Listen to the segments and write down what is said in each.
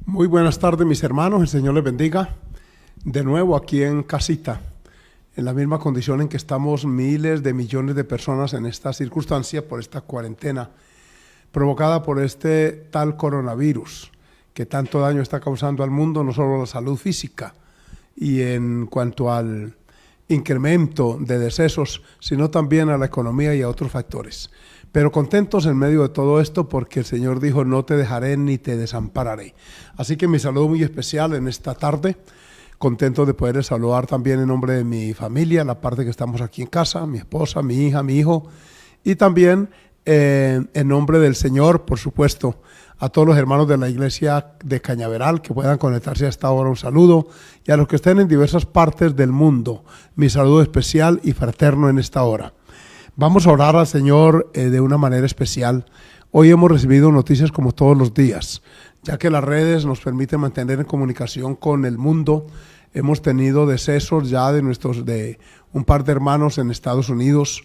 Muy buenas tardes, mis hermanos, el Señor les bendiga. De nuevo aquí en casita, en la misma condición en que estamos miles de millones de personas en esta circunstancia, por esta cuarentena, provocada por este tal coronavirus, que tanto daño está causando al mundo, no solo a la salud física, y en cuanto al incremento de decesos, sino también a la economía y a otros factores. Pero contentos en medio de todo esto porque el Señor dijo, no te dejaré ni te desampararé. Así que mi saludo muy especial en esta tarde, contento de poder saludar también en nombre de mi familia, la parte que estamos aquí en casa, mi esposa, mi hija, mi hijo, y también en nombre del Señor, por supuesto, a todos los hermanos de la iglesia de Cañaveral que puedan conectarse a esta hora, un saludo, y a los que estén en diversas partes del mundo, mi saludo especial y fraterno en esta hora. Vamos a orar al Señor de una manera especial. Hoy hemos recibido noticias como todos los días, ya que las redes nos permiten mantener en comunicación con el mundo. Hemos tenido decesos ya de un par de hermanos en Estados Unidos,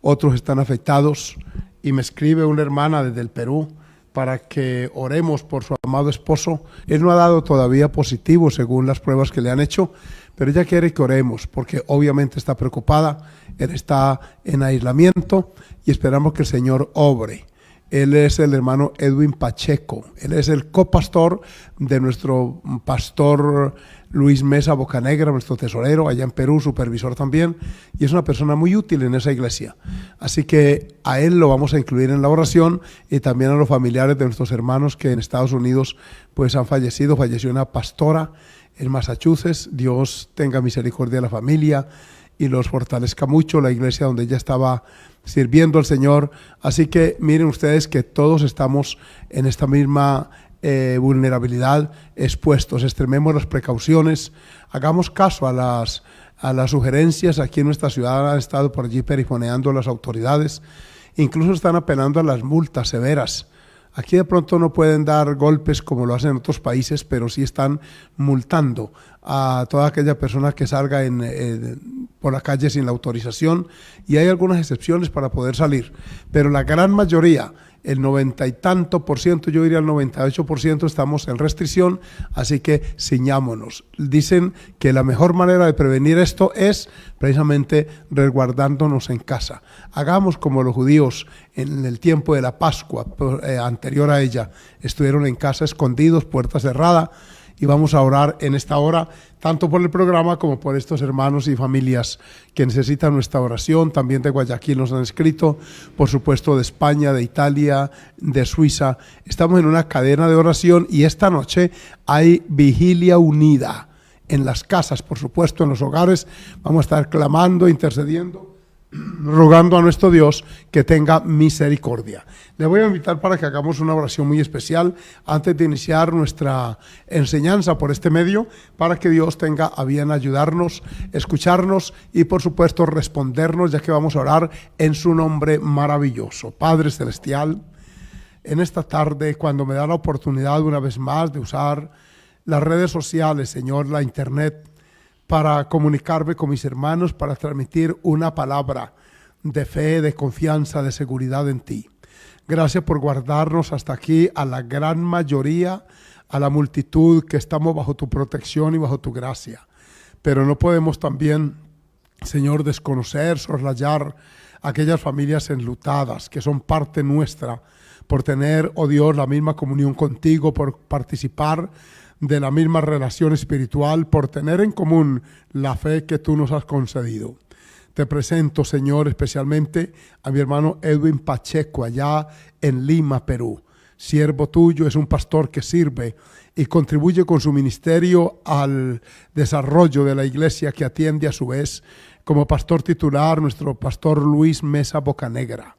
otros están afectados, y me escribe una hermana desde el Perú para que oremos por su amado esposo. Él no ha dado todavía positivo según las pruebas que le han hecho, pero ella quiere que oremos porque obviamente está preocupada. Él está en aislamiento y esperamos que el Señor obre. Él es el hermano Edwin Pacheco. Él es el copastor de nuestro pastor Luis Mesa Bocanegra, nuestro tesorero allá en Perú, supervisor también, y es una persona muy útil en esa iglesia. Así que a él lo vamos a incluir en la oración y también a los familiares de nuestros hermanos que en Estados Unidos pues han fallecido. Falleció una pastora en Massachusetts. Dios tenga misericordia de la familia y los fortalezca mucho, la iglesia donde ella estaba sirviendo al Señor. Así que miren ustedes que todos estamos en esta misma vulnerabilidad, expuestos. Extrememos las precauciones, hagamos caso a las sugerencias. Aquí en nuestra ciudad han estado por allí perifoneando las autoridades, incluso están apelando a las multas severas. Aquí de pronto no pueden dar golpes como lo hacen en otros países, pero sí están multando a toda aquella persona que salga por la calle sin la autorización, y hay algunas excepciones para poder salir, pero la gran mayoría, el 90 y tanto por ciento, yo diría el 98%, estamos en restricción, así que ciñámonos. Dicen que la mejor manera de prevenir esto es precisamente resguardándonos en casa. Hagamos como los judíos en el tiempo de la Pascua anterior a ella, estuvieron en casa escondidos, puerta cerrada, y vamos a orar en esta hora, tanto por el programa como por estos hermanos y familias que necesitan nuestra oración. También de Guayaquil nos han escrito, por supuesto de España, de Italia, de Suiza. Estamos en una cadena de oración y esta noche hay vigilia unida en las casas, por supuesto, en los hogares. Vamos a estar clamando, intercediendo, rogando a nuestro Dios que tenga misericordia. Le voy a invitar para que hagamos una oración muy especial antes de iniciar nuestra enseñanza por este medio, para que Dios tenga a bien ayudarnos, escucharnos y por supuesto respondernos, ya que vamos a orar en su nombre maravilloso. Padre Celestial, en esta tarde, cuando me da la oportunidad una vez más de usar las redes sociales, Señor, la internet, para comunicarme con mis hermanos, para transmitir una palabra de fe, de confianza, de seguridad en ti. Gracias por guardarnos hasta aquí, a la gran mayoría, a la multitud que estamos bajo tu protección y bajo tu gracia. Pero no podemos también, Señor, desconocer, soslayar aquellas familias enlutadas que son parte nuestra, por tener, oh Dios, la misma comunión contigo, por participar de la misma relación espiritual, por tener en común la fe que tú nos has concedido. Te presento, Señor, especialmente a mi hermano Edwin Pacheco, allá en Lima, Perú. Siervo tuyo, es un pastor que sirve y contribuye con su ministerio al desarrollo de la iglesia que atiende a su vez como pastor titular nuestro pastor Luis Mesa Bocanegra.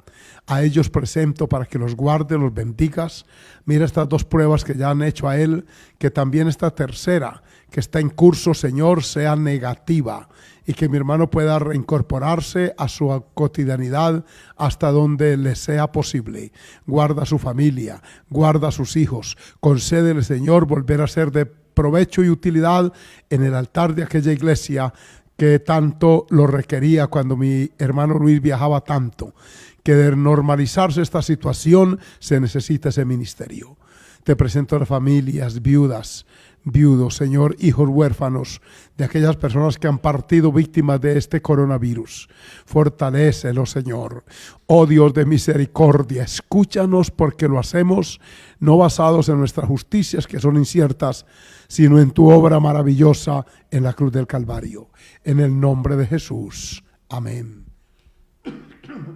A ellos presento para que los guarde, los bendigas. Mira estas dos pruebas que ya han hecho a él, que también esta tercera que está en curso, Señor, sea negativa y que mi hermano pueda reincorporarse a su cotidianidad hasta donde le sea posible. Guarda a su familia, guarda a sus hijos. Concédele, Señor, volver a ser de provecho y utilidad en el altar de aquella iglesia que tanto lo requería cuando mi hermano Luis viajaba tanto, que de normalizarse esta situación se necesita ese ministerio. Te presento las familias, viudas, viudos, Señor, hijos huérfanos, de aquellas personas que han partido víctimas de este coronavirus. Fortalécelos, Señor. Oh Dios de misericordia, escúchanos porque lo hacemos no basados en nuestras justicias que son inciertas, sino en tu obra maravillosa en la cruz del Calvario. En el nombre de Jesús. Amén.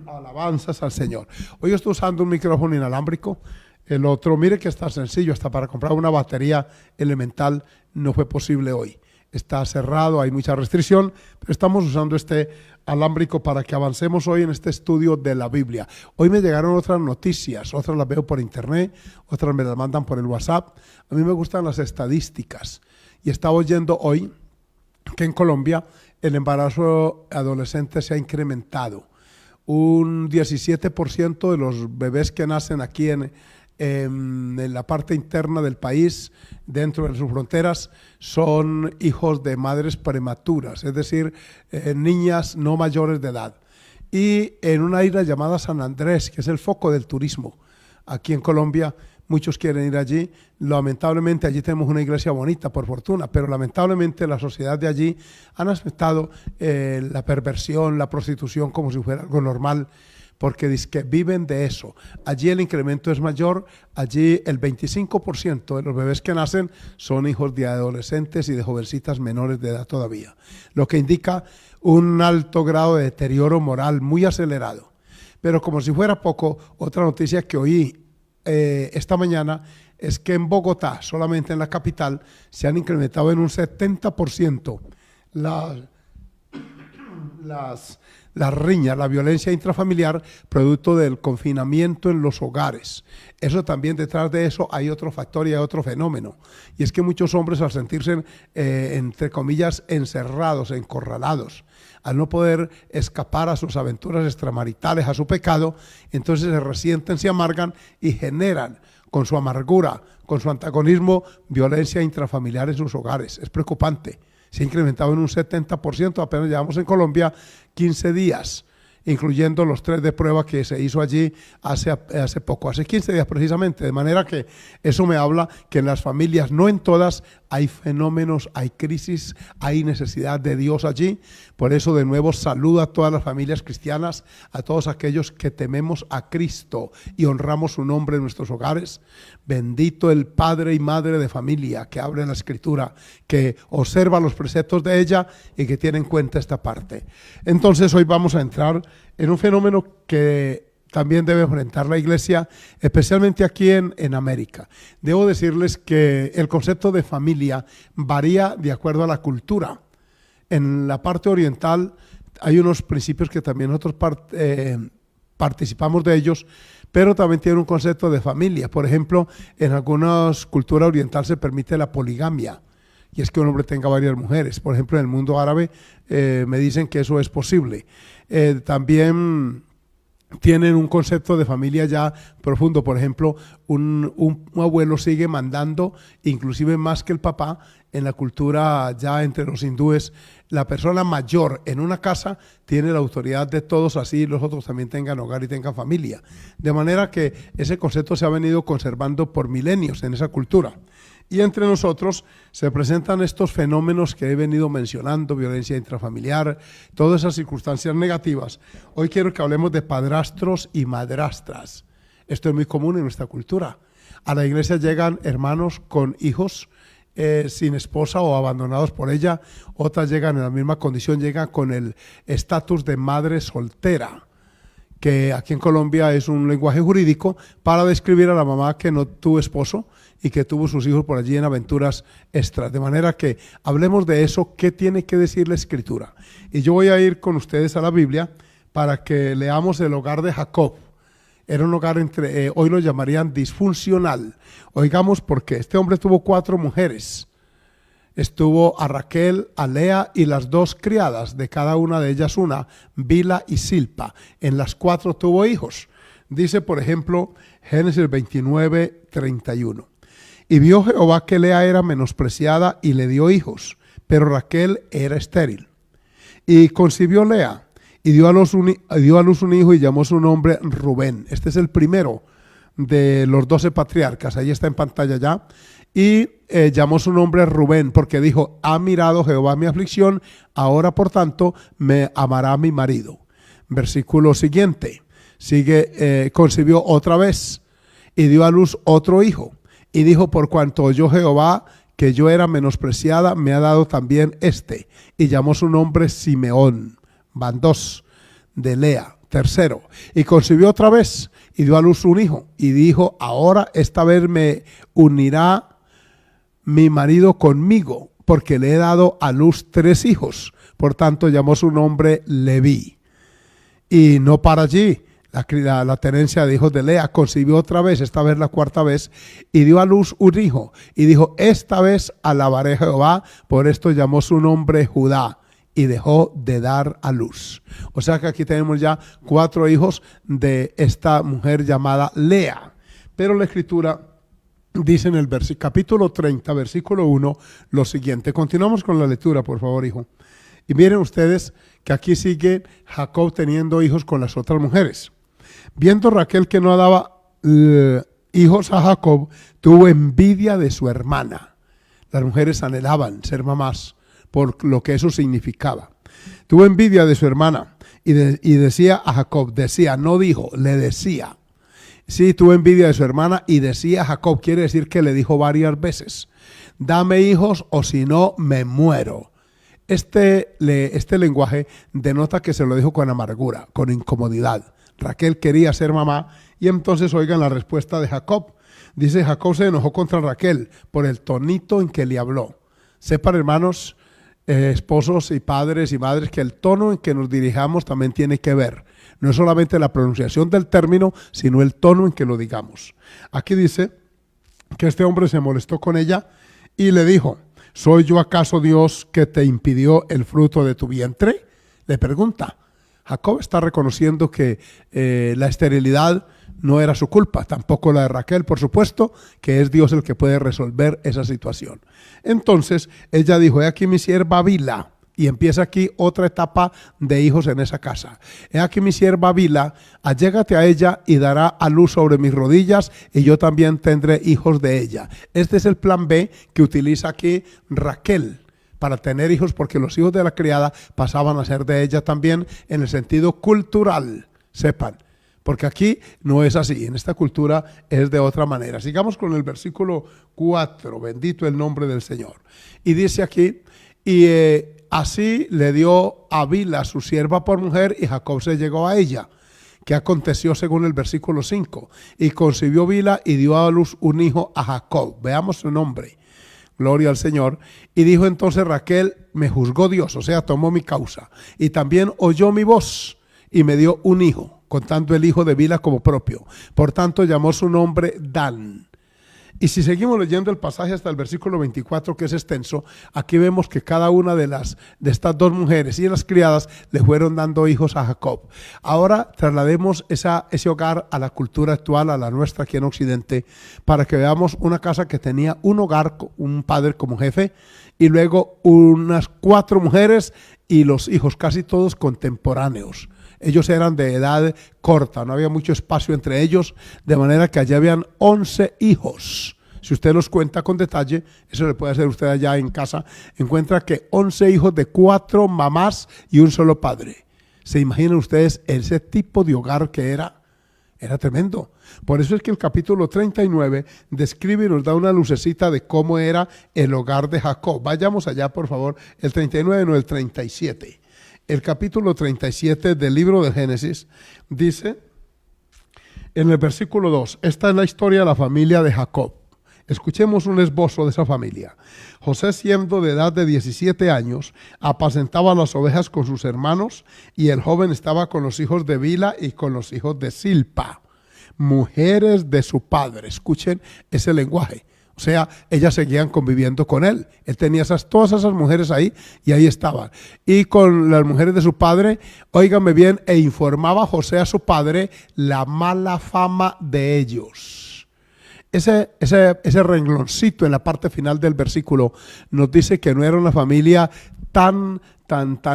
Alabanzas al Señor. Hoy estoy usando un micrófono inalámbrico. El otro, mire que está sencillo, hasta para comprar una batería elemental no fue posible hoy. Está cerrado, hay mucha restricción, pero estamos usando este alámbrico para que avancemos hoy en este estudio de la Biblia. Hoy me llegaron otras noticias, otras las veo por internet, otras me las mandan por el WhatsApp. A mí me gustan las estadísticas y estaba oyendo hoy que en Colombia el embarazo adolescente se ha incrementado. Un 17% de los bebés que nacen aquí en la parte interna del país, dentro de sus fronteras, son hijos de madres prematuras, es decir, niñas no mayores de edad. Y en una isla llamada San Andrés, que es el foco del turismo aquí en Colombia, muchos quieren ir allí. Lamentablemente allí tenemos una iglesia bonita, por fortuna, pero lamentablemente la sociedad de allí han aceptado la perversión, la prostitución como si fuera algo normal, porque dicen que viven de eso. Allí el incremento es mayor, allí el 25% de los bebés que nacen son hijos de adolescentes y de jovencitas menores de edad todavía, lo que indica un alto grado de deterioro moral muy acelerado. Pero como si fuera poco, otra noticia que oí esta mañana es que en Bogotá, solamente en la capital, se han incrementado en un 70% las riñas, la violencia intrafamiliar, producto del confinamiento en los hogares. Eso también, detrás de eso hay otro factor y hay otro fenómeno, y es que muchos hombres, al sentirse entre comillas encerrados, encorralados, al no poder escapar a sus aventuras extramaritales, a su pecado, entonces se resienten, se amargan y generan con su amargura, con su antagonismo, violencia intrafamiliar en sus hogares. Es preocupante. Se ha incrementado en un 70%, apenas llevamos en Colombia 15 días, incluyendo los 3 de prueba que se hizo allí hace poco, hace 15 días precisamente, de manera que eso me habla que en las familias, no en todas, hay fenómenos, hay crisis, hay necesidad de Dios allí. Por eso de nuevo saludo a todas las familias cristianas, a todos aquellos que tememos a Cristo y honramos su nombre en nuestros hogares. Bendito el padre y madre de familia que abre la Escritura, que observa los preceptos de ella y que tiene en cuenta esta parte. Entonces hoy vamos a entrar en un fenómeno que también debe enfrentar la iglesia, especialmente aquí en América. Debo decirles que el concepto de familia varía de acuerdo a la cultura. En la parte oriental hay unos principios que también nosotros participamos de ellos, pero también tiene un concepto de familia. Por ejemplo, en algunas culturas orientales se permite la poligamia, y es que un hombre tenga varias mujeres. Por ejemplo, en el mundo árabe me dicen que eso es posible. También tienen un concepto de familia ya profundo. Por ejemplo, un abuelo sigue mandando, inclusive más que el papá. En la cultura ya entre los hindúes, la persona mayor en una casa tiene la autoridad de todos, así los otros también tengan hogar y tengan familia. De manera que ese concepto se ha venido conservando por milenios en esa cultura. Y entre nosotros se presentan estos fenómenos que he venido mencionando, violencia intrafamiliar, todas esas circunstancias negativas. Hoy quiero que hablemos de padrastros y madrastras. Esto es muy común en nuestra cultura. A la iglesia llegan hermanos con hijos sin esposa o abandonados por ella. Otras llegan en la misma condición, llegan con el estatus de madre soltera, que aquí en Colombia es un lenguaje jurídico para describir a la mamá que no tuvo esposo y que tuvo sus hijos por allí en aventuras extras. De manera que hablemos de eso, qué tiene que decir la Escritura. Y yo voy a ir con ustedes a la Biblia para que leamos el hogar de Jacob. Era un hogar hoy lo llamarían disfuncional. Oigamos por qué. Este hombre tuvo 4 mujeres. Estuvo a Raquel, a Lea y las 2 criadas, de cada una de ellas una, Bilha y Silpa. En las 4 tuvo hijos. Dice, por ejemplo, Génesis 29, 31. Y vio Jehová que Lea era menospreciada y le dio hijos, pero Raquel era estéril. Y concibió Lea y dio a luz un hijo y llamó su nombre Rubén. Este es el primero de los 12 patriarcas, ahí está en pantalla ya, y llamó su nombre Rubén, porque dijo, ha mirado Jehová mi aflicción, ahora por tanto me amará mi marido. Versículo siguiente, concibió otra vez y dio a luz otro hijo, y dijo, por cuanto oyó Jehová que yo era menospreciada, me ha dado también este, y llamó su nombre Simeón. Van dos, de Lea. Tercero, y concibió otra vez y dio a luz un hijo, y dijo, ahora esta vez me unirá mi marido conmigo, porque le he dado a luz 3 hijos. Por tanto llamó su nombre Leví. Y no para allí, la tenencia de hijos de Lea, concibió otra vez, esta vez la cuarta vez, y dio a luz un hijo, y dijo, esta vez alabaré a Jehová, por esto llamó su nombre Judá, y dejó de dar a luz. O sea que aquí tenemos ya 4 hijos de esta mujer llamada Lea. Pero la escritura dice en el capítulo 30, versículo 1, lo siguiente. Continuamos con la lectura, por favor, hijo. Y miren ustedes que aquí sigue Jacob teniendo hijos con las otras mujeres. Viendo Raquel que no daba hijos a Jacob, tuvo envidia de su hermana. Las mujeres anhelaban ser mamás por lo que eso significaba. Tuvo envidia de su hermana y decía a Jacob, no dijo, le decía. Sí, tuvo envidia de su hermana y decía a Jacob, quiere decir que le dijo varias veces, dame hijos o si no me muero. Este lenguaje denota que se lo dijo con amargura, con incomodidad. Raquel quería ser mamá y entonces oigan la respuesta de Jacob. Dice, Jacob se enojó contra Raquel por el tonito en que le habló. Sepan, hermanos, esposos y padres y madres, que el tono en que nos dirijamos también tiene que ver. No es solamente la pronunciación del término, sino el tono en que lo digamos. Aquí dice que este hombre se molestó con ella y le dijo, ¿soy yo acaso Dios que te impidió el fruto de tu vientre? Le pregunta. Jacob está reconociendo que la esterilidad no era su culpa, tampoco la de Raquel, por supuesto, que es Dios el que puede resolver esa situación. Entonces ella dijo, he aquí mi sierva Bila, y empieza aquí otra etapa de hijos en esa casa. He aquí mi sierva Bila, allégate a ella y dará a luz sobre mis rodillas, y yo también tendré hijos de ella. Este es el plan B que utiliza aquí Raquel para tener hijos, porque los hijos de la criada pasaban a ser de ella también en el sentido cultural, sepan. Porque aquí no es así, en esta cultura es de otra manera. Sigamos con el versículo 4, bendito el nombre del Señor. Y dice aquí, y así le dio a Bila su sierva por mujer, y Jacob se llegó a ella. ¿Qué aconteció según el versículo 5? Y concibió Bila y dio a luz un hijo a Jacob. Veamos su nombre. Gloria al Señor. Y dijo entonces Raquel, me juzgó Dios, o sea, tomó mi causa. Y también oyó mi voz y me dio un hijo, contando el hijo de Bila como propio. Por tanto, llamó su nombre Dan. Y si seguimos leyendo el pasaje hasta el versículo 24, que es extenso, aquí vemos que cada una de estas 2 mujeres y las criadas le fueron dando hijos a Jacob. Ahora traslademos ese hogar a la cultura actual, a la nuestra aquí en Occidente, para que veamos una casa que tenía un hogar, un padre como jefe, y luego unas 4 mujeres y los hijos, casi todos contemporáneos. Ellos eran de edad corta, no había mucho espacio entre ellos, de manera que allá habían 11 hijos. Si usted los cuenta con detalle, eso le puede hacer usted allá en casa, encuentra que 11 hijos de 4 mamás y un solo padre. ¿Se imaginan ustedes ese tipo de hogar que era? Era tremendo. Por eso es que el capítulo 39 describe y nos da una lucecita de cómo era el hogar de Jacob. Vayamos allá, por favor, el 39, no el 37. El capítulo 37 del libro de Génesis dice en el versículo 2, esta es la historia de la familia de Jacob. Escuchemos un esbozo de esa familia. José, siendo de edad de 17 años, apacentaba las ovejas con sus hermanos, y el joven estaba con los hijos de Bila y con los hijos de Silpa, mujeres de su padre. Escuchen ese lenguaje. O sea, ellas seguían conviviendo con él. Él tenía todas esas mujeres ahí y ahí estaban. Y con las mujeres de su padre, óiganme bien, e informaba José a su padre la mala fama de ellos. ese rengloncito en la parte final del versículo nos dice que no era una familia tan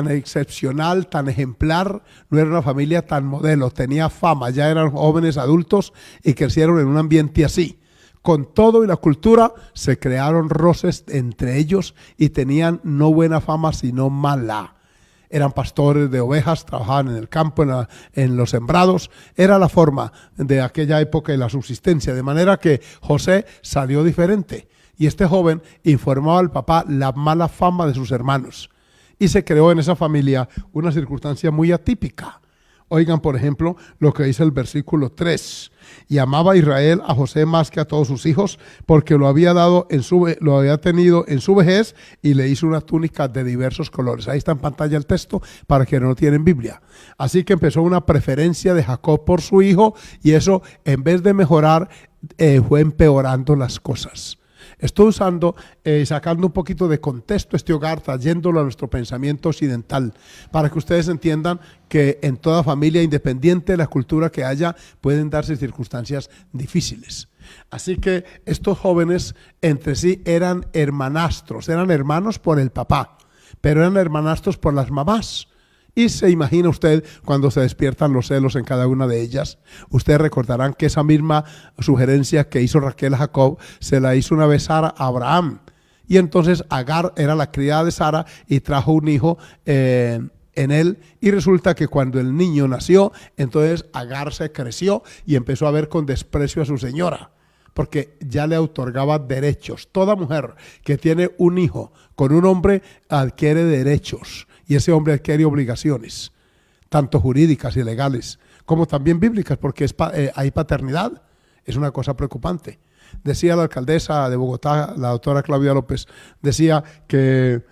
excepcional, tan ejemplar, no era una familia tan modelo, tenía fama, ya eran jóvenes adultos y crecieron en un ambiente así. Con todo y la cultura se crearon roces entre ellos y tenían no buena fama sino mala. Eran pastores de ovejas, trabajaban en el campo, en los sembrados. Era la forma de aquella época y la subsistencia, de manera que José salió diferente. Y este joven informaba al papá la mala fama de sus hermanos. Y se creó en esa familia una circunstancia muy atípica. Oigan, por ejemplo, lo que dice el versículo 3. Y amaba a Israel a José más que a todos sus hijos, porque lo había tenido en su vejez y le hizo una túnica de diversos colores. Ahí está en pantalla el texto para quienes no tienen Biblia. Así que empezó una preferencia de Jacob por su hijo y eso, en vez de mejorar, fue empeorando las cosas. Estoy sacando un poquito de contexto este hogar, trayéndolo a nuestro pensamiento occidental, para que ustedes entiendan que en toda familia, independiente de la cultura que haya, pueden darse circunstancias difíciles. Así que estos jóvenes entre sí eran hermanastros, eran hermanos por el papá, pero eran hermanastros por las mamás. Y se imagina usted cuando se despiertan los celos en cada una de ellas. Ustedes recordarán que esa misma sugerencia que hizo Raquel a Jacob se la hizo una vez Sara a Abraham. Y entonces Agar era la criada de Sara y trajo un hijo en él. Y resulta que cuando el niño nació, entonces Agar se creció y empezó a ver con desprecio a su señora, porque ya le otorgaba derechos. Toda mujer que tiene un hijo con un hombre adquiere derechos. Y ese hombre adquiere obligaciones, tanto jurídicas y legales, como también bíblicas, porque hay paternidad. Es una cosa preocupante. Decía la alcaldesa de Bogotá, la doctora Claudia López, decía que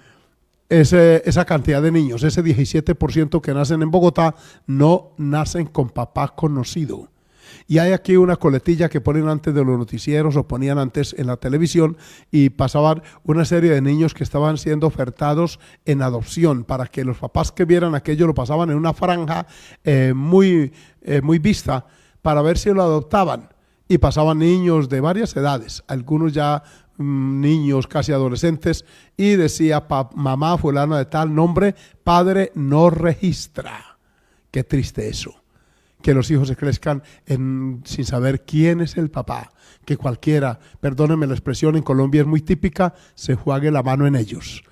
esa cantidad de niños, ese 17% que nacen en Bogotá, no nacen con papá conocido. Y hay aquí una coletilla que ponen antes de los noticieros o ponían antes en la televisión y pasaban una serie de niños que estaban siendo ofertados en adopción para que los papás que vieran aquello lo pasaban en una franja muy vista para ver si lo adoptaban. Y pasaban niños de varias edades, algunos ya niños casi adolescentes, y decía mamá fulana de tal nombre, padre no registra. Qué triste eso. Que los hijos se crezcan sin saber quién es el papá, que cualquiera, perdónenme la expresión, en Colombia es muy típica, se juegue la mano en ellos.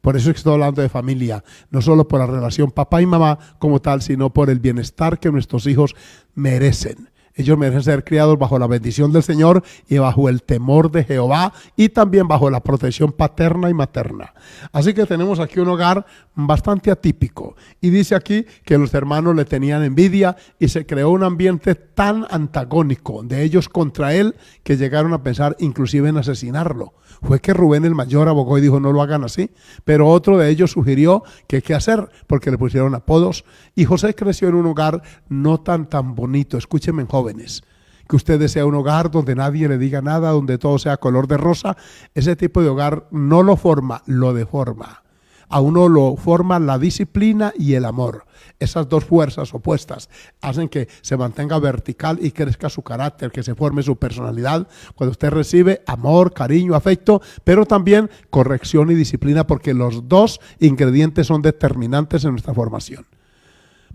Por eso es que estoy hablando de familia, no solo por la relación papá y mamá como tal, sino por el bienestar que nuestros hijos merecen. Ellos merecen ser criados bajo la bendición del Señor y bajo el temor de Jehová y también bajo la protección paterna y materna. Así que tenemos aquí un hogar bastante atípico. Y dice aquí que los hermanos le tenían envidia y se creó un ambiente tan antagónico de ellos contra él que llegaron a pensar inclusive en asesinarlo. Fue que Rubén el mayor abogó y dijo no lo hagan así, pero otro de ellos sugirió que qué hacer porque le pusieron apodos. Y José creció en un hogar no tan bonito. Escúchenme, jóvenes, que usted desea un hogar donde nadie le diga nada, donde todo sea color de rosa. Ese tipo de hogar no lo forma, lo deforma. A uno lo forma la disciplina y el amor. Esas dos fuerzas opuestas hacen que se mantenga vertical y crezca su carácter, que se forme su personalidad. Cuando usted recibe amor, cariño, afecto, pero también corrección y disciplina, porque los dos ingredientes son determinantes en nuestra formación.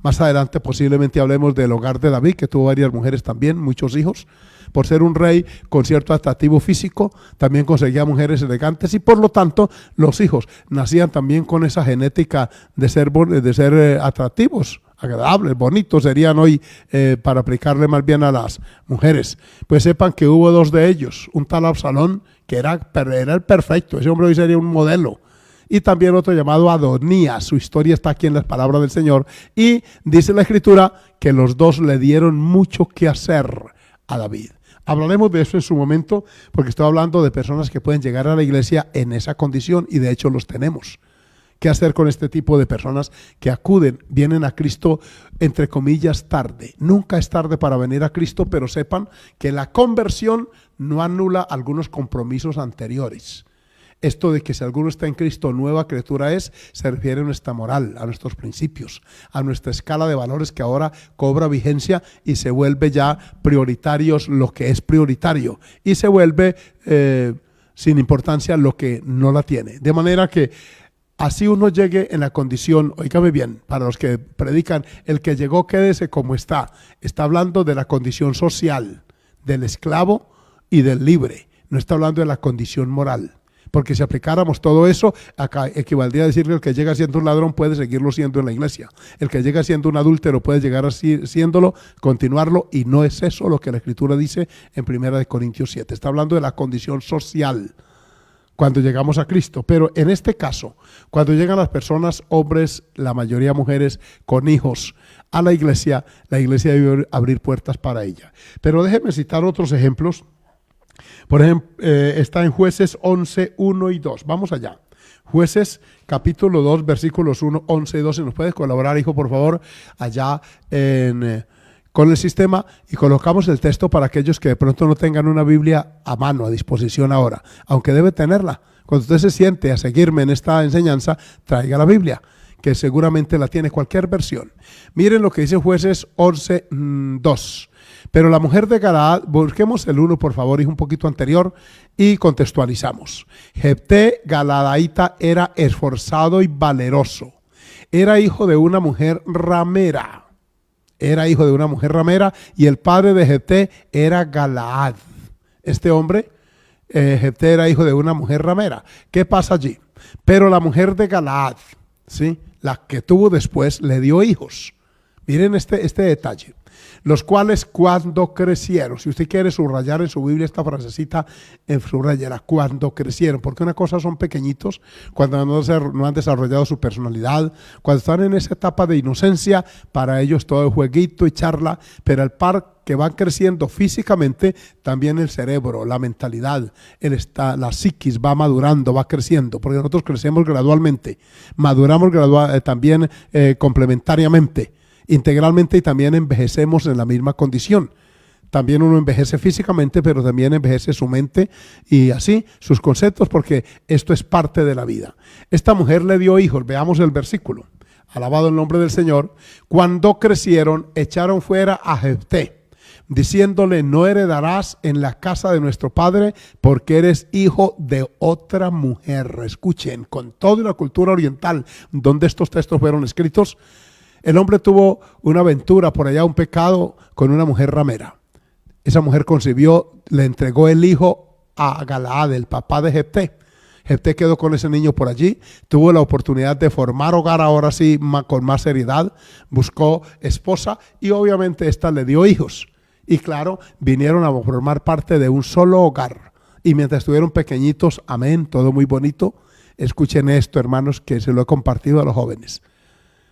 Más adelante posiblemente hablemos del hogar de David, que tuvo varias mujeres también, muchos hijos. Por ser un rey con cierto atractivo físico, también conseguía mujeres elegantes y por lo tanto los hijos nacían también con esa genética de ser atractivos, agradables, bonitos serían hoy para aplicarle más bien a las mujeres. Pues sepan que hubo dos de ellos, un tal Absalón que era el perfecto, ese hombre hoy sería un modelo. Y también otro llamado Adonías, su historia está aquí en las palabras del Señor. Y dice la Escritura que los dos le dieron mucho que hacer a David. Hablaremos de eso en su momento, porque estoy hablando de personas que pueden llegar a la iglesia en esa condición, y de hecho los tenemos. ¿Qué hacer con este tipo de personas que vienen a Cristo, entre comillas, tarde? Nunca es tarde para venir a Cristo, pero sepan que la conversión no anula algunos compromisos anteriores. Esto de que si alguno está en Cristo, nueva criatura es, se refiere a nuestra moral, a nuestros principios, a nuestra escala de valores que ahora cobra vigencia y se vuelve ya prioritarios lo que es prioritario y se vuelve sin importancia lo que no la tiene. De manera que así uno llegue en la condición, oígame bien, para los que predican, el que llegó quédese como está. Está hablando de la condición social, del esclavo y del libre. No está hablando de la condición moral. Porque si aplicáramos todo eso, acá equivaldría a decir que el que llega siendo un ladrón puede seguirlo siendo en la iglesia. El que llega siendo un adúltero puede llegar así, siéndolo, continuarlo, y no es eso lo que la Escritura dice en 1 Corintios 7. Está hablando de la condición social cuando llegamos a Cristo. Pero en este caso, cuando llegan las personas, hombres, la mayoría mujeres, con hijos, a la iglesia debe abrir puertas para ella. Pero déjenme citar otros ejemplos. Por ejemplo, está en Jueces 11, 1 y 2. Vamos allá. Jueces capítulo 2, versículos 1, 11 y 12. ¿Nos puedes colaborar, hijo, por favor, allá con el sistema? Y colocamos el texto para aquellos que de pronto no tengan una Biblia a mano, a disposición ahora, aunque debe tenerla. Cuando usted se siente a seguirme en esta enseñanza, traiga la Biblia, que seguramente la tiene cualquier versión. Miren lo que dice Jueces 11, 2. Pero la mujer de Galaad, busquemos el 1 por favor, hijo, un poquito anterior, y contextualizamos. Jefté Galaadita era esforzado y valeroso. Era hijo de una mujer ramera. Y el padre de Jefté era Galaad. Este hombre, Jefté, era hijo de una mujer ramera. ¿Qué pasa allí? Pero la mujer de Galaad, ¿sí?, la que tuvo después, le dio hijos. Miren este detalle. Los cuales cuando crecieron, si usted quiere subrayar en su Biblia esta frasecita, subrayará cuando crecieron, porque una cosa son pequeñitos, cuando no han desarrollado su personalidad, cuando están en esa etapa de inocencia, para ellos todo es jueguito y charla, pero al par que van creciendo físicamente, también el cerebro, la mentalidad, la psiquis va madurando, va creciendo, porque nosotros crecemos gradualmente, maduramos también complementariamente, integralmente, y también envejecemos en la misma condición. También uno envejece físicamente, pero también envejece su mente y así sus conceptos, porque esto es parte de la vida. Esta mujer le dio hijos, veamos el versículo. Alabado el nombre del Señor. Cuando crecieron, echaron fuera a Jefté, diciéndole: no heredarás en la casa de nuestro padre, porque eres hijo de otra mujer. Escuchen, con toda la cultura oriental donde estos textos fueron escritos, el hombre tuvo una aventura por allá, un pecado con una mujer ramera. Esa mujer concibió, le entregó el hijo a Galaad, el papá de Jefté. Jefté quedó con ese niño por allí, tuvo la oportunidad de formar hogar ahora sí con más seriedad, buscó esposa y obviamente esta le dio hijos. Y claro, vinieron a formar parte de un solo hogar. Y mientras estuvieron pequeñitos, amén, todo muy bonito. Escuchen esto, hermanos, que se lo he compartido a los jóvenes.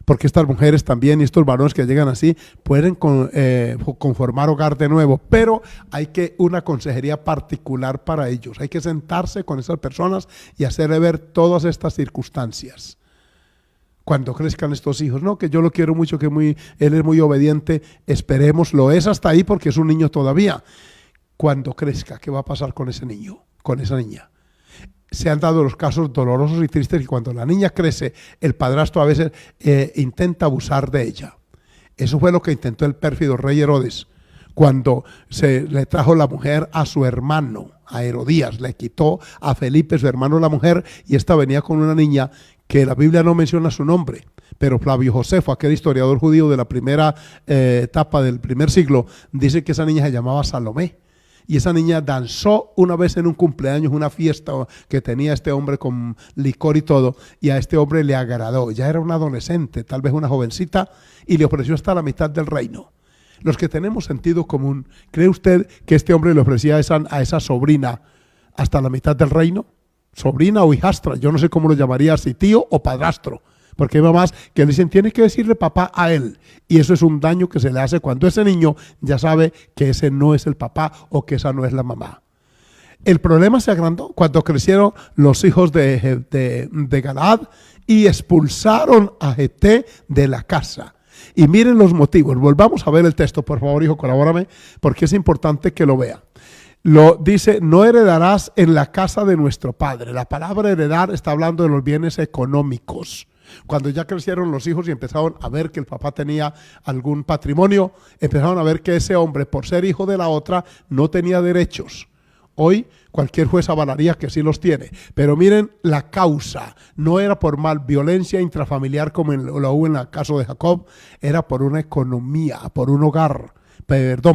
Porque estas mujeres también y estos varones que llegan así pueden conformar hogar de nuevo, pero hay una consejería particular para ellos. Hay que sentarse con esas personas y hacerle ver todas estas circunstancias. Cuando crezcan estos hijos, no, que yo lo quiero mucho, que él es muy obediente, esperemos, lo es hasta ahí porque es un niño todavía. Cuando crezca, ¿qué va a pasar con ese niño, con esa niña? Se han dado los casos dolorosos y tristes que cuando la niña crece, el padrastro a veces intenta abusar de ella. Eso fue lo que intentó el pérfido rey Herodes, cuando se le trajo la mujer a su hermano, a Herodías. Le quitó a Felipe, su hermano, la mujer, y esta venía con una niña que la Biblia no menciona su nombre, pero Flavio Josefo, aquel historiador judío de la primera etapa del primer siglo, dice que esa niña se llamaba Salomé. Y esa niña danzó una vez en un cumpleaños, una fiesta que tenía este hombre con licor y todo, y a este hombre le agradó. Ya era una adolescente, tal vez una jovencita, y le ofreció hasta la mitad del reino. Los que tenemos sentido común, ¿cree usted que este hombre le ofrecía a esa sobrina hasta la mitad del reino? Sobrina o hijastra, yo no sé cómo lo llamaría, si tío o padrastro. Porque hay mamás que le dicen, tiene que decirle papá a él. Y eso es un daño que se le hace cuando ese niño ya sabe que ese no es el papá o que esa no es la mamá. El problema se agrandó cuando crecieron los hijos de Galaad y expulsaron a Jefté de la casa. Y miren los motivos. Volvamos a ver el texto, por favor, hijo, colabórame, porque es importante que lo vea. lo dice, no heredarás en la casa de nuestro padre. La palabra heredar está hablando de los bienes económicos. Cuando ya crecieron los hijos y empezaron a ver que el papá tenía algún patrimonio, empezaron a ver que ese hombre, por ser hijo de la otra, no tenía derechos. Hoy cualquier juez avalaría que sí los tiene. Pero miren, la causa no era por violencia intrafamiliar como lo hubo en el caso de Jacob, era por una economía, por un hogar,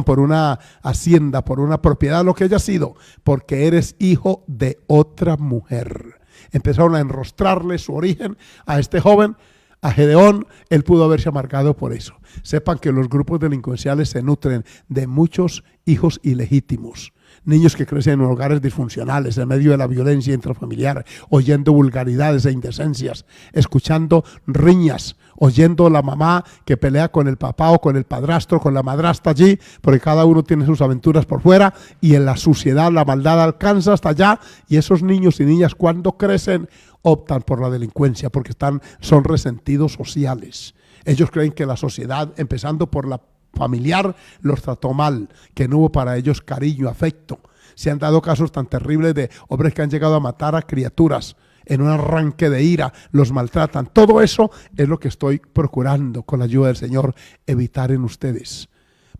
por una hacienda, por una propiedad, lo que haya sido, porque eres hijo de otra mujer. Empezaron a enrostrarle su origen a este joven, a Gedeón. Él pudo haberse amargado por eso. Sepan que los grupos delincuenciales se nutren de muchos hijos ilegítimos. Niños que crecen en hogares disfuncionales, en medio de la violencia intrafamiliar, oyendo vulgaridades e indecencias, escuchando riñas, oyendo la mamá que pelea con el papá o con el padrastro, con la madrastra allí, porque cada uno tiene sus aventuras por fuera, y en la suciedad, la maldad alcanza hasta allá, y esos niños y niñas cuando crecen optan por la delincuencia porque son resentidos sociales. Ellos creen que la sociedad, empezando por la familiar, los trató mal, que no hubo para ellos cariño, afecto. Se han dado casos tan terribles de hombres que han llegado a matar a criaturas en un arranque de ira, los maltratan. Todo eso es lo que estoy procurando, con la ayuda del Señor, evitar en ustedes.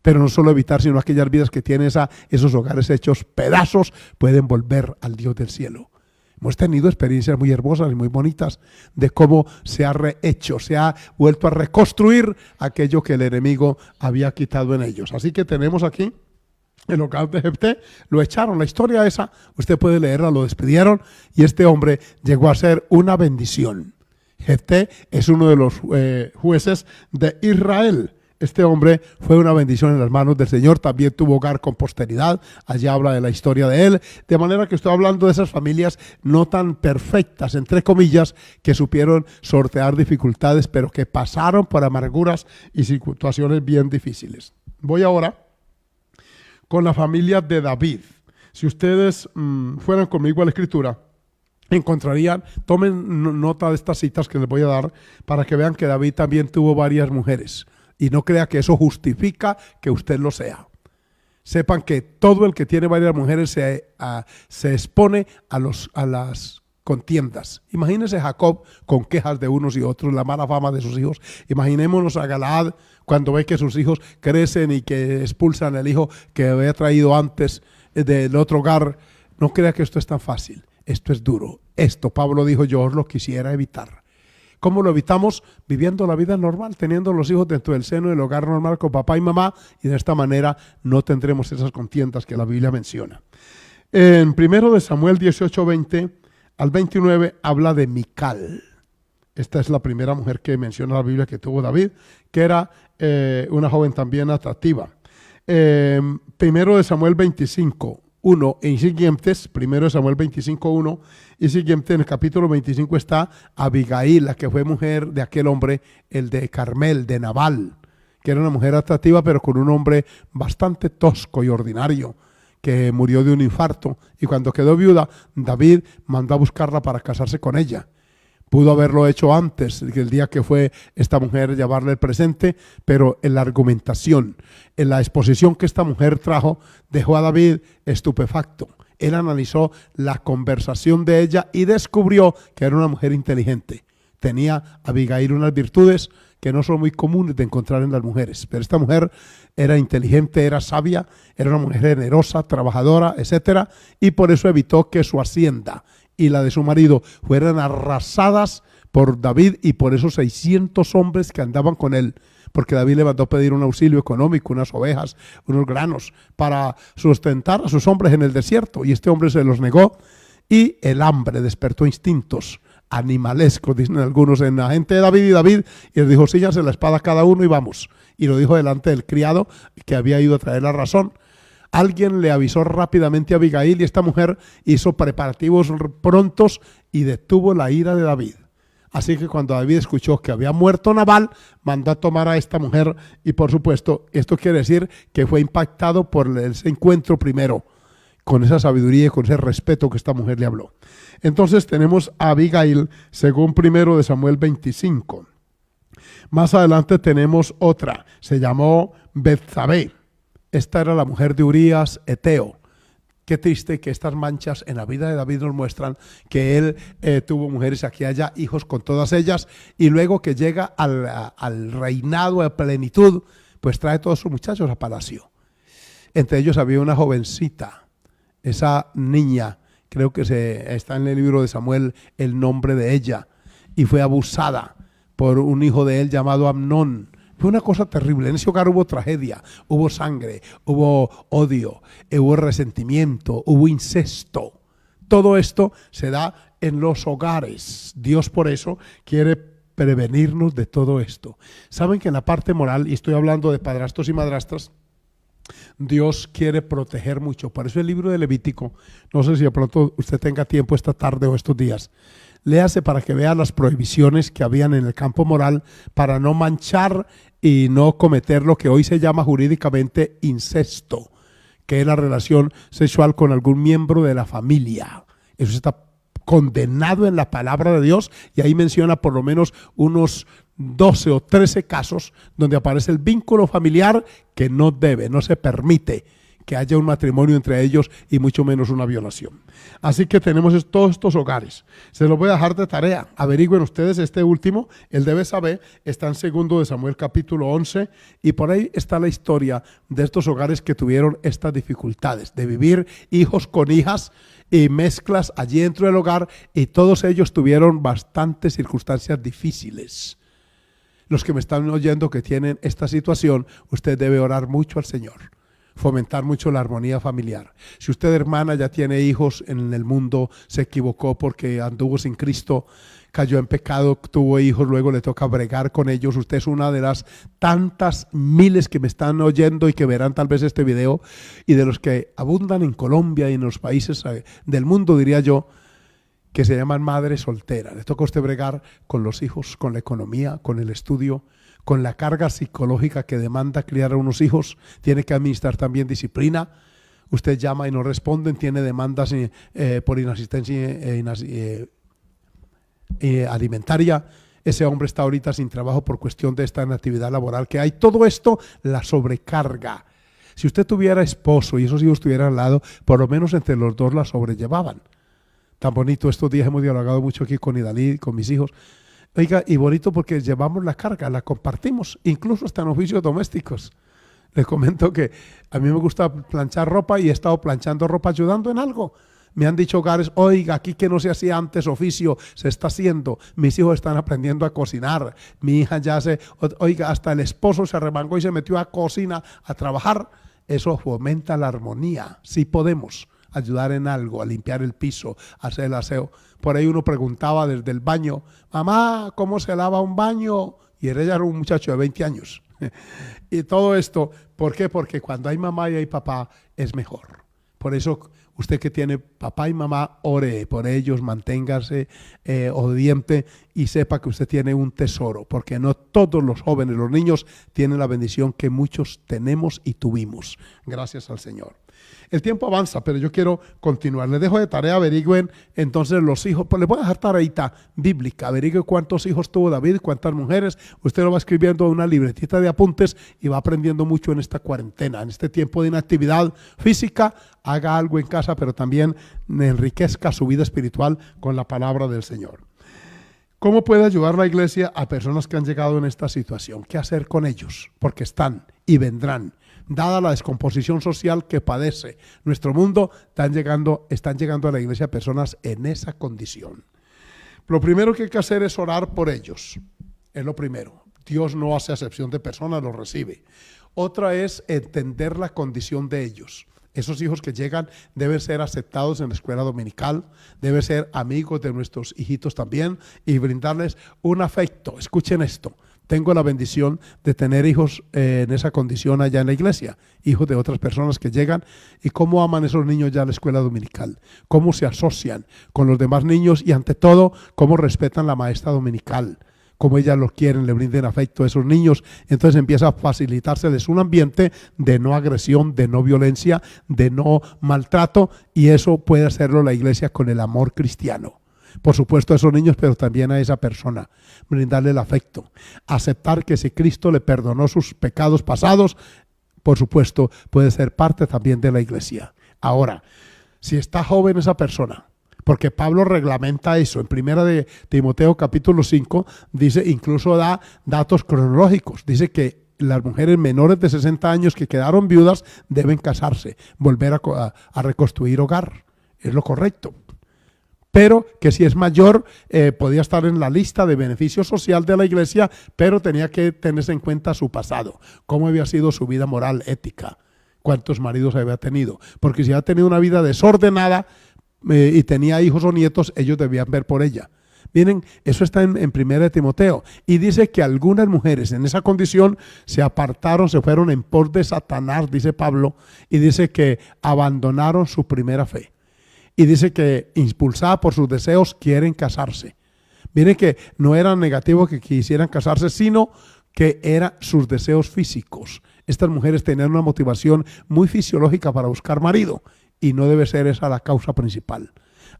Pero no solo evitar, sino aquellas vidas que tienen esos hogares hechos pedazos, pueden volver al Dios del cielo. Hemos tenido experiencias muy hermosas y muy bonitas de cómo se ha rehecho, se ha vuelto a reconstruir aquello que el enemigo había quitado en ellos. Así que tenemos aquí el hogar de Jefté, lo echaron, la historia esa, usted puede leerla, lo despidieron y este hombre llegó a ser una bendición. Jefté es uno de los jueces de Israel. Este hombre fue una bendición en las manos del Señor, también tuvo hogar con posteridad, allá habla de la historia de él, de manera que estoy hablando de esas familias no tan perfectas, entre comillas, que supieron sortear dificultades, pero que pasaron por amarguras y situaciones bien difíciles. Voy ahora con la familia de David. Si ustedes fueran conmigo a la Escritura, encontrarían, tomen nota de estas citas que les voy a dar, para que vean que David también tuvo varias mujeres. Y no crea que eso justifica que usted lo sea. Sepan que todo el que tiene varias mujeres se expone a las contiendas. Imagínense Jacob con quejas de unos y otros, la mala fama de sus hijos. Imaginémonos a Galaad cuando ve que sus hijos crecen y que expulsan al hijo que había traído antes del otro hogar. No crea que esto es tan fácil. Esto es duro. Esto, Pablo dijo, yo os lo quisiera evitar. ¿Cómo lo evitamos? Viviendo la vida normal, teniendo los hijos dentro del seno del hogar normal con papá y mamá, y de esta manera no tendremos esas contiendas que la Biblia menciona. En 1 Samuel 18, 20 al 29 habla de Mical. Esta es la primera mujer que menciona la Biblia que tuvo David, que era una joven también atractiva. 1 Samuel 25, 1 y siguientes, 1 Samuel 25, 1 y siguiente, en el capítulo 25 está Abigail, la que fue mujer de aquel hombre, el de Carmel, de Nabal, que era una mujer atractiva, pero con un hombre bastante tosco y ordinario, que murió de un infarto. Y cuando quedó viuda, David mandó a buscarla para casarse con ella. Pudo haberlo hecho antes, el día que fue esta mujer a llevarle el presente, pero en la argumentación, en la exposición que esta mujer trajo, dejó a David estupefacto. Él analizó la conversación de ella y descubrió que era una mujer inteligente. Tenía Abigail unas virtudes que no son muy comunes de encontrar en las mujeres, pero esta mujer era inteligente, era sabia, era una mujer generosa, trabajadora, etcétera, y por eso evitó que su hacienda y la de su marido fueran arrasadas por David y por esos 600 hombres que andaban con él, porque David le mandó pedir un auxilio económico, unas ovejas, unos granos, para sustentar a sus hombres en el desierto, y este hombre se los negó, y el hambre despertó instintos animalescos, dicen algunos, en la gente de David, y les dijo, síganse la espada cada uno y vamos, y lo dijo delante del criado que había ido a traer la razón. Alguien le avisó rápidamente a Abigail y esta mujer hizo preparativos prontos y detuvo la ira de David. Así que cuando David escuchó que había muerto Nabal, mandó a tomar a esta mujer y por supuesto esto quiere decir que fue impactado por ese encuentro primero, con esa sabiduría y con ese respeto que esta mujer le habló. Entonces tenemos a Abigail según 1 Samuel 25. Más adelante tenemos otra, se llamó Betsabé. Esta era la mujer de Urías Eteo. Qué triste que estas manchas en la vida de David nos muestran que él tuvo mujeres aquí y allá, hijos con todas ellas, y luego que llega al reinado de plenitud, pues trae todos sus muchachos a palacio. Entre ellos había una jovencita, esa niña, creo que está en el libro de Samuel el nombre de ella, y fue abusada por un hijo de él llamado Amnón. Fue una cosa terrible. En ese hogar hubo tragedia, hubo sangre, hubo odio, hubo resentimiento, hubo incesto. Todo esto se da en los hogares. Dios por eso quiere prevenirnos de todo esto. Saben que en la parte moral, y estoy hablando de padrastros y madrastras, Dios quiere proteger mucho. Por eso el libro de Levítico, no sé si de pronto usted tenga tiempo esta tarde o estos días, léase para que vea las prohibiciones que habían en el campo moral para no manchar y no cometer lo que hoy se llama jurídicamente incesto, que es la relación sexual con algún miembro de la familia. Eso está condenado en la palabra de Dios, y ahí menciona por lo menos unos 12 o 13 casos donde aparece el vínculo familiar que no se permite que haya un matrimonio entre ellos, y mucho menos una violación. Así que tenemos todos estos hogares. Se los voy a dejar de tarea. Averigüen ustedes este último, el debe saber, está en 2 de Samuel capítulo 11, y por ahí está la historia de estos hogares que tuvieron estas dificultades, de vivir hijos con hijas y mezclas allí dentro del hogar, y todos ellos tuvieron bastantes circunstancias difíciles. Los que me están oyendo que tienen esta situación, usted debe orar mucho al Señor, fomentar mucho la armonía familiar. Si usted, hermana, ya tiene hijos en el mundo, se equivocó porque anduvo sin Cristo, cayó en pecado, tuvo hijos, luego le toca bregar con ellos. Usted es una de las tantas miles que me están oyendo y que verán tal vez este video, y de los que abundan en Colombia y en los países del mundo, diría yo, que se llaman madres solteras. Le toca a usted bregar con los hijos, con la economía, con el estudio, con la carga psicológica que demanda criar a unos hijos. Tiene que administrar también disciplina. Usted llama y no responden, tiene demandas por inasistencia alimentaria. Ese hombre está ahorita sin trabajo por cuestión de esta inactividad laboral que hay. Todo esto la sobrecarga. Si usted tuviera esposo y esos hijos estuvieran al lado, por lo menos entre los dos la sobrellevaban. Tan bonito, estos días hemos dialogado mucho aquí con Idalí, con mis hijos. Oiga, y bonito porque llevamos la carga, la compartimos, incluso hasta en oficios domésticos. Les comento que a mí me gusta planchar ropa y he estado planchando ropa ayudando en algo. Me han dicho hogares, oiga, aquí que no se hacía antes oficio, se está haciendo. Mis hijos están aprendiendo a cocinar. Mi hija oiga, hasta el esposo se arremangó y se metió a cocina a trabajar. Eso fomenta la armonía. Sí podemos ayudar en algo, a limpiar el piso, a hacer el aseo. Por ahí uno preguntaba desde el baño, mamá, ¿cómo se lava un baño? Y ella era un muchacho de 20 años. Y todo esto, ¿por qué? Porque cuando hay mamá y hay papá es mejor. Por eso usted que tiene papá y mamá, ore por ellos, manténgase obediente y sepa que usted tiene un tesoro, porque no todos los jóvenes, los niños, tienen la bendición que muchos tenemos y tuvimos. Gracias al Señor. El tiempo avanza, pero yo quiero continuar. Les dejo de tarea, averigüen entonces los hijos. Pues les voy a dejar tareita bíblica. Averigüen cuántos hijos tuvo David, cuántas mujeres. Usted lo va escribiendo en una libretita de apuntes y va aprendiendo mucho en esta cuarentena, en este tiempo de inactividad física. Haga algo en casa, pero también enriquezca su vida espiritual con la palabra del Señor. ¿Cómo puede ayudar la iglesia a personas que han llegado en esta situación? ¿Qué hacer con ellos? Porque están y vendrán. Dada la descomposición social que padece nuestro mundo, están llegando a la iglesia personas en esa condición. Lo primero que hay que hacer es orar por ellos. Es lo primero. Dios no hace acepción de personas, los recibe. Otra es entender la condición de ellos. Esos hijos que llegan deben ser aceptados en la escuela dominical, deben ser amigos de nuestros hijitos también y brindarles un afecto. Escuchen esto. Tengo la bendición de tener hijos en esa condición allá en la iglesia, hijos de otras personas que llegan, y cómo aman esos niños ya en la escuela dominical, cómo se asocian con los demás niños y ante todo, cómo respetan la maestra dominical, cómo ellas los quieren, le brinden afecto a esos niños. Entonces empieza a facilitárseles un ambiente de no agresión, de no violencia, de no maltrato, y eso puede hacerlo la iglesia con el amor cristiano. Por supuesto a esos niños, pero también a esa persona, brindarle el afecto, aceptar que si Cristo le perdonó sus pecados pasados, por supuesto puede ser parte también de la iglesia. Ahora, Si está joven esa persona, porque Pablo reglamenta eso. En primera de Timoteo capítulo 5 dice, incluso da datos cronológicos. Dice que las mujeres menores de 60 años que quedaron viudas deben casarse, volver a reconstruir hogar. Es lo correcto. Pero que si es mayor, podía estar en la lista de beneficio social de la iglesia, pero tenía que tenerse en cuenta su pasado, cómo había sido su vida moral, ética, cuántos maridos había tenido. Porque si había tenido una vida desordenada y tenía hijos o nietos, ellos debían ver por ella. Miren, eso está en 1 de Timoteo. Y dice que algunas mujeres en esa condición se apartaron, se fueron en pos de Satanás, dice Pablo, y dice que abandonaron su primera fe. Y dice que impulsada por sus deseos quieren casarse. Miren que no era negativo que quisieran casarse, sino que eran sus deseos físicos. Estas mujeres tenían una motivación muy fisiológica para buscar marido y no debe ser esa la causa principal.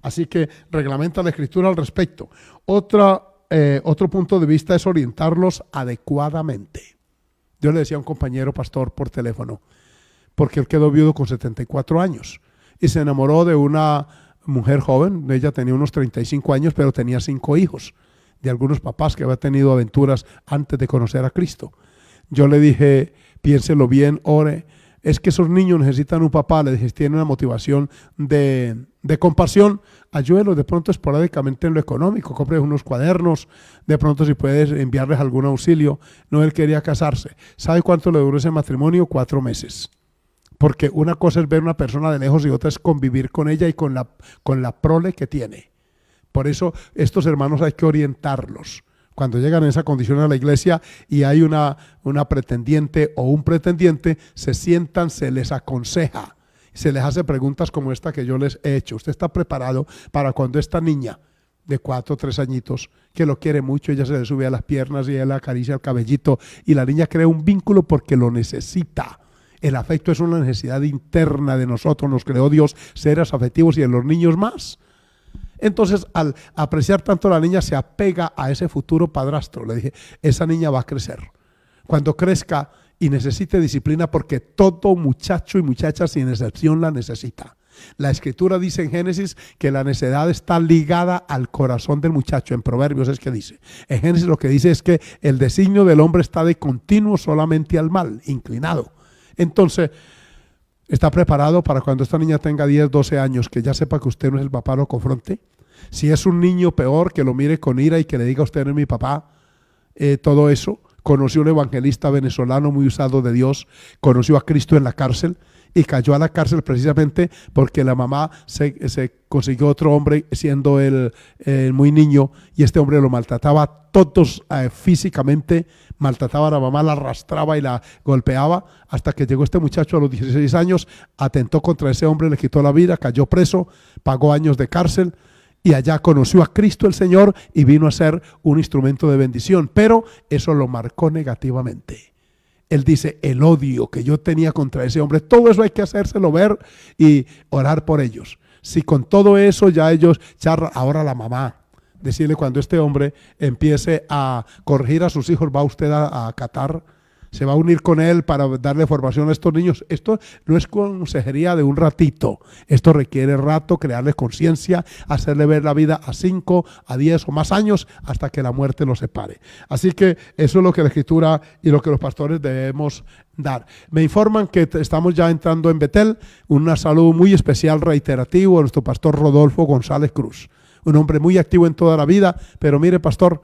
Así que reglamenta la Escritura al respecto. Otro punto de vista es orientarlos adecuadamente. Yo le decía a un compañero pastor por teléfono, porque él quedó viudo con 74 años. Y se enamoró de una mujer joven. Ella tenía unos 35 años, pero tenía 5 hijos de algunos papás que había tenido aventuras antes de conocer a Cristo. Yo le dije, piénselo bien, ore. Es que esos niños necesitan un papá. Le dije, tiene una motivación de compasión. Ayúdelos de pronto esporádicamente en lo económico. Compre unos cuadernos. De pronto si puedes enviarles algún auxilio. No, él quería casarse. ¿Sabe cuánto le duró ese matrimonio? 4 meses. Porque una cosa es ver una persona de lejos y otra es convivir con ella y con la prole que tiene. Por eso estos hermanos hay que orientarlos. Cuando llegan en esa condición a la iglesia y hay una pretendiente o un pretendiente, se sientan, se les aconseja, se les hace preguntas como esta que yo les he hecho. ¿Usted está preparado para cuando esta niña de 4 o 3 añitos, que lo quiere mucho, ella se le sube a las piernas y él le acaricia el cabellito y la niña crea un vínculo porque lo necesita? El afecto es una necesidad interna de nosotros, nos creó Dios seres afectivos y en los niños más. Entonces, al apreciar tanto a la niña, se apega a ese futuro padrastro. Le dije, esa niña va a crecer. Cuando crezca y necesite disciplina, porque todo muchacho y muchacha sin excepción la necesita. La Escritura dice en Génesis que la necedad está ligada al corazón del muchacho. En Proverbios es que dice. En Génesis lo que dice es que el designio del hombre está de continuo solamente al mal, inclinado. Entonces, ¿está preparado para cuando esta niña tenga 10, 12 años, que ya sepa que usted no es el papá, lo confronte? Si es un niño, peor, que lo mire con ira y que le diga, usted no es mi papá. Todo eso. Conoció un evangelista venezolano muy usado de Dios, conoció a Cristo en la cárcel y cayó a la cárcel precisamente porque la mamá se consiguió otro hombre siendo él muy niño, y este hombre lo maltrataba a todos físicamente, maltrataba a la mamá, la arrastraba y la golpeaba, hasta que llegó este muchacho a los 16 años, atentó contra ese hombre, le quitó la vida, cayó preso, pagó años de cárcel. Y allá conoció a Cristo el Señor y vino a ser un instrumento de bendición. Pero eso lo marcó negativamente. Él dice, el odio que yo tenía contra ese hombre, todo eso hay que hacérselo ver y orar por ellos. Si con todo eso ya ellos charlan, ahora la mamá, decirle cuando este hombre empiece a corregir a sus hijos, va usted a Qatar, se va a unir con él para darle formación a estos niños. Esto no es consejería de un ratito. Esto requiere rato, crearles conciencia, hacerle ver la vida a 5, a 10 o más años hasta que la muerte los separe. Así que eso es lo que la Escritura y lo que los pastores debemos dar. Me informan que estamos ya entrando en Betel. Un saludo muy especial, reiterativo, a nuestro pastor Rodolfo González Cruz. Un hombre muy activo en toda la vida, pero mire, pastor,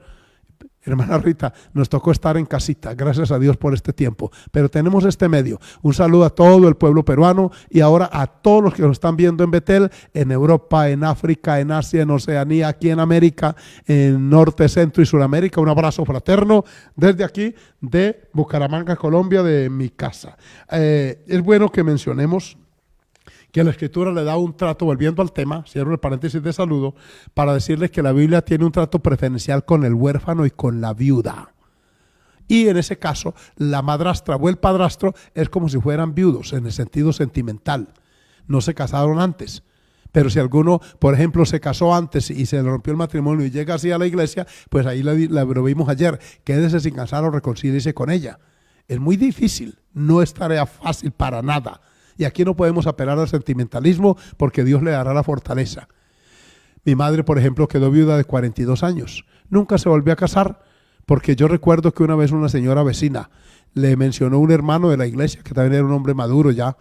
hermana Rita, nos tocó estar en casita, gracias a Dios por este tiempo, pero tenemos este medio. Un saludo a todo el pueblo peruano y ahora a todos los que nos están viendo en Betel, en Europa, en África, en Asia, en Oceanía, aquí en América, en Norte, Centro y Suramérica. Un abrazo fraterno desde aquí de Bucaramanga, Colombia, de mi casa. Es bueno que mencionemos que la Escritura le da un trato, volviendo al tema, cierro el paréntesis de saludo, para decirles que la Biblia tiene un trato preferencial con el huérfano y con la viuda. Y en ese caso, la madrastra o el padrastro es como si fueran viudos en el sentido sentimental. No se casaron antes. Pero si alguno, por ejemplo, se casó antes y se le rompió el matrimonio y llega así a la iglesia, pues ahí lo vimos ayer. Quédese sin casar o reconcíliese con ella. Es muy difícil, no es tarea fácil para nada. Y aquí no podemos apelar al sentimentalismo porque Dios le dará la fortaleza. Mi madre, por ejemplo, quedó viuda de 42 años. Nunca se volvió a casar porque yo recuerdo que una vez una señora vecina le mencionó un hermano de la iglesia que también era un hombre maduro ya.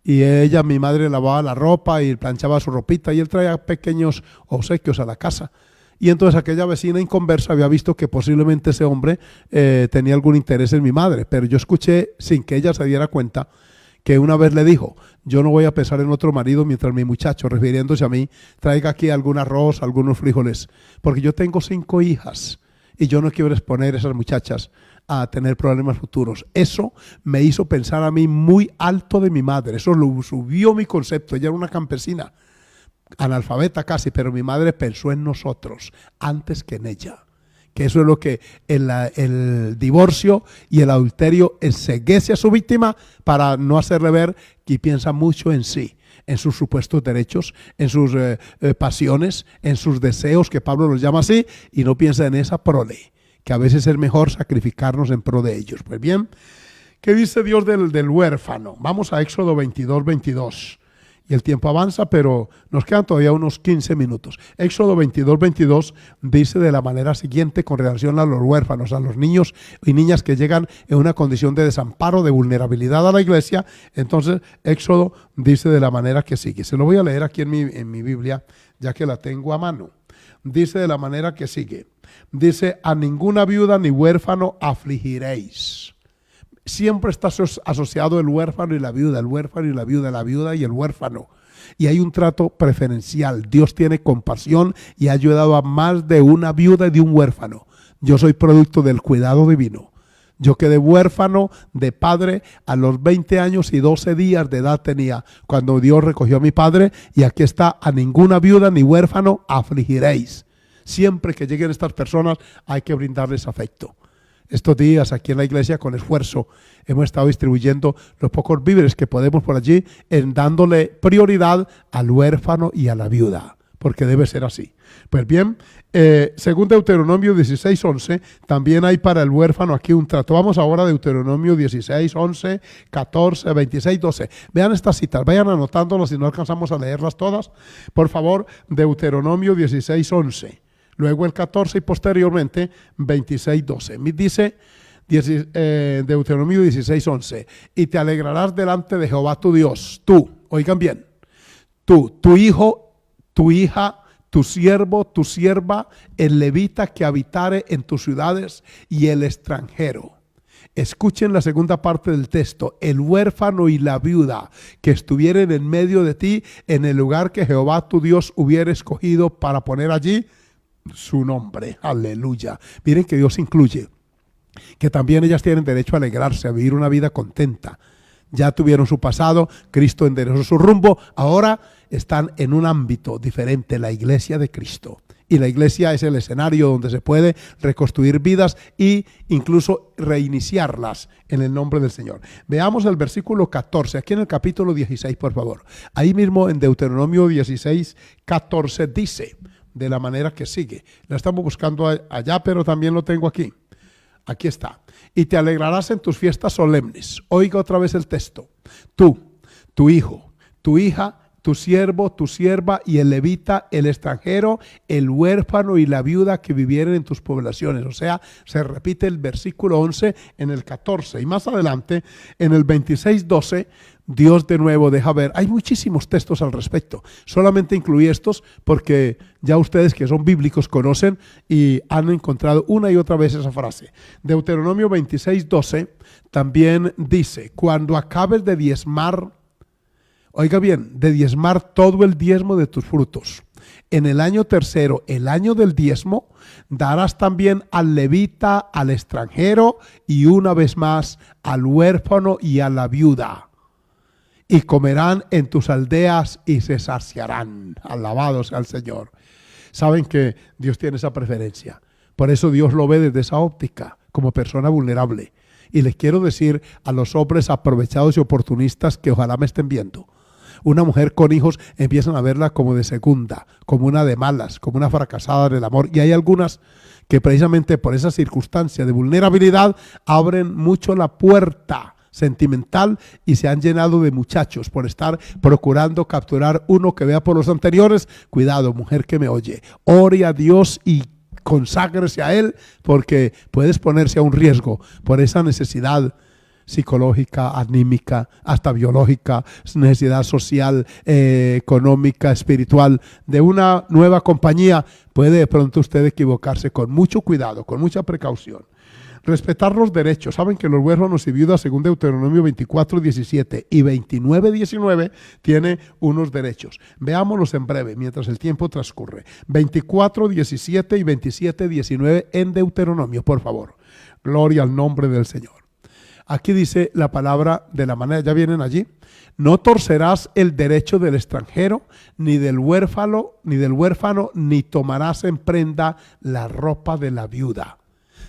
Y ella, mi madre, lavaba la ropa y planchaba su ropita y él traía pequeños obsequios a la casa. Y entonces aquella vecina inconversa había visto que posiblemente ese hombre tenía algún interés en mi madre. Pero yo escuché, sin que ella se diera cuenta, que una vez le dijo: yo no voy a pensar en otro marido mientras mi muchacho, refiriéndose a mí, traiga aquí algún arroz, algunos frijoles. Porque yo tengo 5 hijas y yo no quiero exponer a esas muchachas a tener problemas futuros. Eso me hizo pensar a mí muy alto de mi madre. Eso lo subió mi concepto. Ella era una campesina, analfabeta casi, pero mi madre pensó en nosotros antes que en ella. Que eso es lo que el divorcio y el adulterio enceguece a su víctima para no hacerle ver que piensa mucho en sí, en sus supuestos derechos, en sus pasiones, en sus deseos, que Pablo los llama así, y no piensa en esa prole, que a veces es mejor sacrificarnos en pro de ellos. Pues bien, ¿qué dice Dios del huérfano? Vamos a Éxodo 22, 22. Y el tiempo avanza, pero nos quedan todavía unos 15 minutos. Éxodo 22, 22 dice de la manera siguiente con relación a los huérfanos, a los niños y niñas que llegan en una condición de desamparo, de vulnerabilidad a la iglesia. Entonces, Éxodo dice de la manera que sigue. Se lo voy a leer aquí en mi Biblia, ya que la tengo a mano. Dice de la manera que sigue. Dice: a ninguna viuda ni huérfano afligiréis. Siempre está asociado el huérfano y la viuda, el huérfano y la viuda y el huérfano. Y hay un trato preferencial. Dios tiene compasión y ha ayudado a más de una viuda y de un huérfano. Yo soy producto del cuidado divino. Yo quedé huérfano de padre a los 20 años y 12 días de edad tenía cuando Dios recogió a mi padre. Y aquí está: a ninguna viuda ni huérfano afligiréis. Siempre que lleguen estas personas hay que brindarles afecto. Estos días aquí en la iglesia, con esfuerzo, hemos estado distribuyendo los pocos víveres que podemos por allí, en dándole prioridad al huérfano y a la viuda, porque debe ser así. Pues bien, según Deuteronomio 16, 11, también hay para el huérfano aquí un trato. Vamos ahora a Deuteronomio 16, 11, 14, 26, 12. Vean estas citas, vayan anotándolas si no alcanzamos a leerlas todas. Por favor, Deuteronomio 16, 11. Luego el 14 y posteriormente 26, 12. Dice Deuteronomio 16, 11. Y te alegrarás delante de Jehová tu Dios. Tú, oigan bien, tú, tu hijo, tu hija, tu siervo, tu sierva, el levita que habitare en tus ciudades y el extranjero. Escuchen la segunda parte del texto: el huérfano y la viuda que estuvieren en medio de ti en el lugar que Jehová tu Dios hubiera escogido para poner allí su nombre. Aleluya. Miren que Dios incluye que también ellas tienen derecho a alegrarse, a vivir una vida contenta. Ya tuvieron su pasado, Cristo enderezó su rumbo, ahora están en un ámbito diferente, la iglesia de Cristo. Y la iglesia es el escenario donde se puede reconstruir vidas e incluso reiniciarlas en el nombre del Señor. Veamos el versículo 14, aquí en el capítulo 16, por favor. Ahí mismo en Deuteronomio 16, 14 dice de la manera que sigue. La estamos buscando allá, pero también lo tengo aquí. Aquí está. Y te alegrarás en tus fiestas solemnes. Oiga otra vez el texto. Tú, tu hijo, tu hija, tu siervo, tu sierva y el levita, el extranjero, el huérfano y la viuda que vivieren en tus poblaciones. O sea, se repite el versículo 11 en el 14. Y más adelante, en el 26, 12, Dios de nuevo deja ver. Hay muchísimos textos al respecto. Solamente incluí estos porque ya ustedes que son bíblicos conocen y han encontrado una y otra vez esa frase. Deuteronomio 26, 12 también dice: cuando acabes de diezmar, oiga bien, de diezmar todo el diezmo de tus frutos, en el año tercero, el año del diezmo, darás también al levita, al extranjero y una vez más al huérfano y a la viuda. Y comerán en tus aldeas y se saciarán. Alabado sea el Señor. Saben que Dios tiene esa preferencia. Por eso Dios lo ve desde esa óptica, como persona vulnerable. Y les quiero decir a los hombres aprovechados y oportunistas que ojalá me estén viendo. Una mujer con hijos empiezan a verla como de segunda, como una de malas, como una fracasada del amor. Y hay algunas que precisamente por esa circunstancia de vulnerabilidad abren mucho la puerta sentimental y se han llenado de muchachos por estar procurando capturar uno que vea por los anteriores. Cuidado, mujer que me oye, ore a Dios y conságrese a Él, porque puedes ponerse a un riesgo por esa necesidad psicológica, anímica, hasta biológica, necesidad social, económica, espiritual, de una nueva compañía. Puede de pronto usted equivocarse. Con mucho cuidado, con mucha precaución. Respetar los derechos. Saben que los huérfanos y viudas, según Deuteronomio 24:17 y 29:19, tiene unos derechos. Veámoslos en breve mientras el tiempo transcurre. 24:17 y 27:19 en Deuteronomio, por favor. Gloria al nombre del Señor. Aquí dice la palabra de la manera, ya vienen allí. No torcerás el derecho del extranjero, ni del huérfano, ni tomarás en prenda la ropa de la viuda.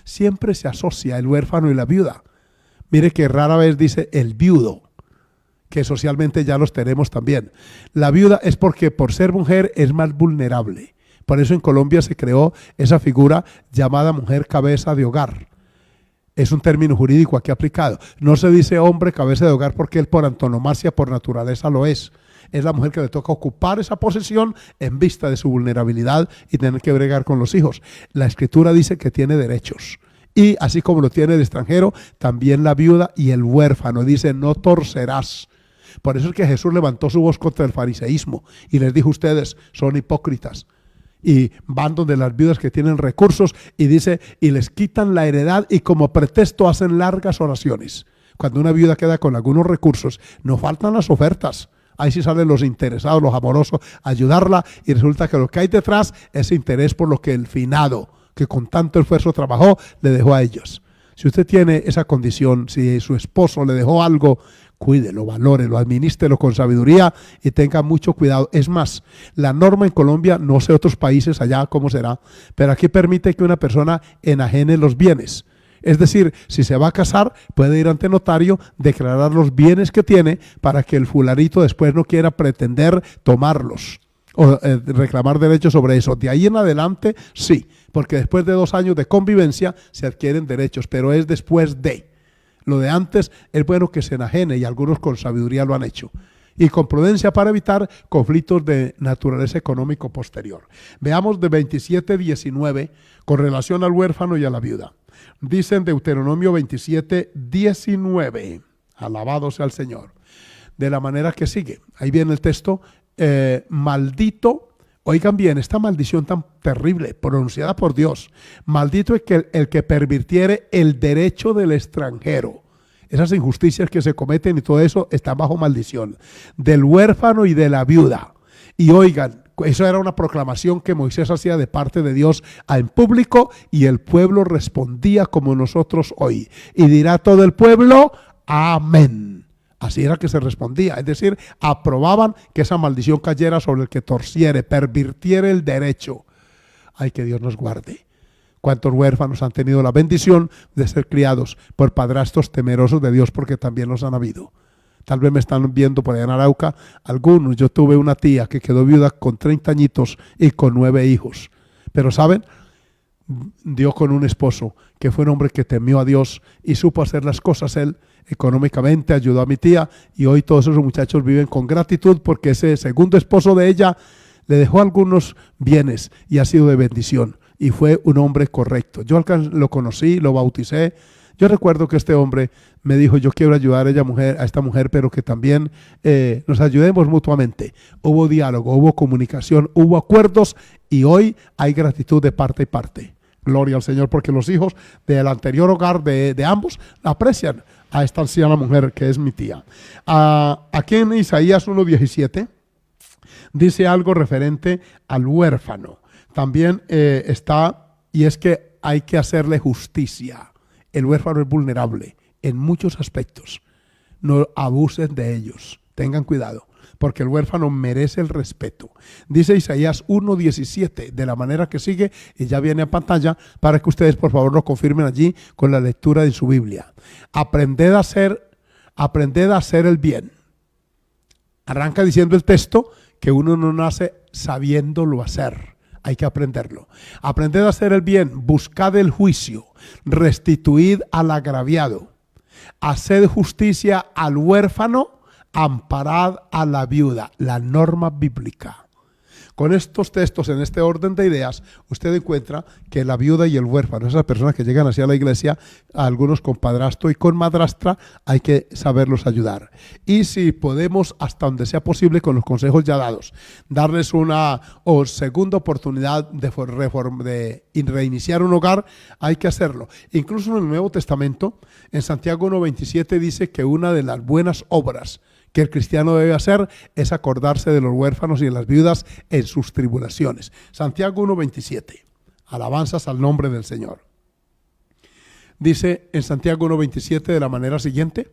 Siempre se asocia el huérfano y la viuda. Mire que rara vez dice el viudo, que socialmente ya los tenemos también. La viuda es porque por ser mujer es más vulnerable. Por eso en Colombia se creó esa figura llamada mujer cabeza de hogar. Es un término jurídico aquí aplicado. No se dice hombre cabeza de hogar porque él por antonomasia, por naturaleza lo es. Es la mujer que le toca ocupar esa posición en vista de su vulnerabilidad y tener que bregar con los hijos. La Escritura dice que tiene derechos. Y así como lo tiene el extranjero, también la viuda y el huérfano. Dice, no torcerás. Por eso es que Jesús levantó su voz contra el fariseísmo y les dijo, ustedes son hipócritas. Y van donde las viudas que tienen recursos y dice, y les quitan la heredad y como pretexto hacen largas oraciones. Cuando una viuda queda con algunos recursos, no faltan las ofertas. Ahí sí salen los interesados, los amorosos, a ayudarla, y resulta que lo que hay detrás es interés por lo que el finado, que con tanto esfuerzo trabajó, le dejó a ellos. Si usted tiene esa condición, si su esposo le dejó algo, cuídelo, valórelo, administrelo con sabiduría y tenga mucho cuidado. Es más, la norma en Colombia, no sé otros países allá cómo será, pero aquí permite que una persona enajene los bienes. Es decir, si se va a casar, puede ir ante notario, declarar los bienes que tiene para que el fulanito después no quiera pretender tomarlos o reclamar derechos sobre eso. De ahí en adelante, sí, porque después de 2 años de convivencia se adquieren derechos, pero es después de. Lo de antes es bueno que se enajene y algunos con sabiduría lo han hecho. Y con prudencia para evitar conflictos de naturaleza económico posterior. Veamos de 27:19 con relación al huérfano y a la viuda. Dice en Deuteronomio 27:19, alabado sea el Señor, de la manera que sigue. Ahí viene el texto, maldito, oigan bien, esta maldición tan terrible, pronunciada por Dios, maldito es el que pervirtiere el derecho del extranjero. Esas injusticias que se cometen y todo eso están bajo maldición, del huérfano y de la viuda. Y oigan, eso era una proclamación que Moisés hacía de parte de Dios en público y el pueblo respondía como nosotros hoy. Y dirá todo el pueblo, amén. Así era que se respondía, es decir, aprobaban que esa maldición cayera sobre el que torciere, pervirtiere el derecho. Ay, que Dios nos guarde. ¿Cuántos huérfanos han tenido la bendición de ser criados por padrastros temerosos de Dios? Porque también los han habido. Tal vez me están viendo por allá en Arauca algunos. Yo tuve una tía que quedó viuda con 30 añitos y con 9 hijos. Pero ¿saben? Dio con un esposo que fue un hombre que temió a Dios y supo hacer las cosas. Él económicamente ayudó a mi tía y hoy todos esos muchachos viven con gratitud porque ese segundo esposo de ella le dejó algunos bienes y ha sido de bendición. Y fue un hombre correcto. Yo lo conocí, lo bauticé. Yo recuerdo que este hombre me dijo, yo quiero ayudar a esta mujer, pero que también nos ayudemos mutuamente. Hubo diálogo, hubo comunicación, hubo acuerdos y hoy hay gratitud de parte y parte. Gloria al Señor, porque los hijos del anterior hogar de ambos aprecian a esta anciana mujer que es mi tía. Aquí en Isaías 1:17 dice algo referente al huérfano. También está, y es que hay que hacerle justicia. El huérfano es vulnerable en muchos aspectos. No abusen de ellos. Tengan cuidado, porque el huérfano merece el respeto. Dice Isaías 1:17, de la manera que sigue, y ya viene a pantalla, para que ustedes por favor lo confirmen allí con la lectura de su Biblia. Aprended a hacer el bien. Arranca diciendo el texto que uno no nace sabiéndolo hacer. Hay que aprenderlo. Aprended a hacer el bien, buscad el juicio, restituid al agraviado. haced justicia al huérfano, amparad a la viuda, la norma bíblica. Con estos textos, en este orden de ideas, usted encuentra que la viuda y el huérfano, esas personas que llegan hacia la iglesia, algunos con padrastro y con madrastra, hay que saberlos ayudar. Y si podemos, hasta donde sea posible, con los consejos ya dados, darles una segunda oportunidad de reiniciar un hogar, hay que hacerlo. Incluso en el Nuevo Testamento, en Santiago 1:27 dice que una de las buenas obras que el cristiano debe hacer es acordarse de los huérfanos y de las viudas en sus tribulaciones. Santiago 1:27. Alabanzas al nombre del Señor. Dice en Santiago 1:27 de la manera siguiente: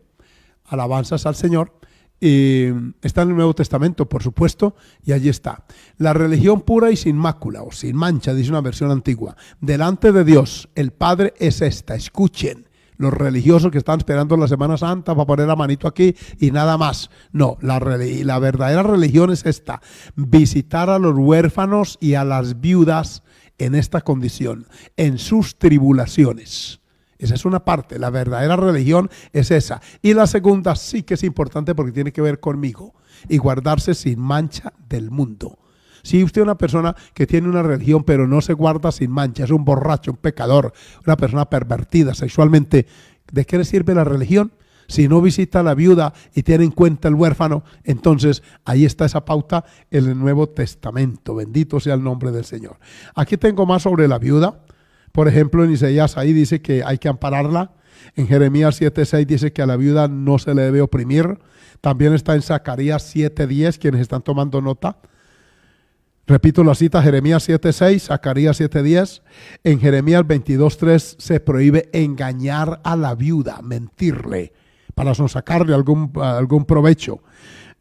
alabanzas al Señor. Y está en el Nuevo Testamento, por supuesto, y allí está. La religión pura y sin mácula o sin mancha, dice una versión antigua, delante de Dios el Padre es esta. Escuchen. Los religiosos que están esperando la Semana Santa para poner la manito aquí y nada más. No, la verdadera religión es esta: visitar a los huérfanos y a las viudas en esta condición, en sus tribulaciones. Esa es una parte, la verdadera religión es esa. Y la segunda sí que es importante porque tiene que ver conmigo: y guardarse sin mancha del mundo. Si usted es una persona que tiene una religión pero no se guarda sin mancha, es un borracho, un pecador, una persona pervertida sexualmente, ¿de qué le sirve la religión? Si no visita a la viuda y tiene en cuenta el huérfano, entonces ahí está esa pauta en el Nuevo Testamento. Bendito sea el nombre del Señor. Aquí tengo más sobre la viuda. Por ejemplo, en Isaías ahí dice que hay que ampararla. En Jeremías 7:6 dice que a la viuda no se le debe oprimir. También está en Zacarías 7:10, quienes están tomando nota. Repito la cita: Jeremías 7:6, Zacarías 7:10. En Jeremías 22:3 se prohíbe engañar a la viuda, mentirle, para sacarle algún provecho.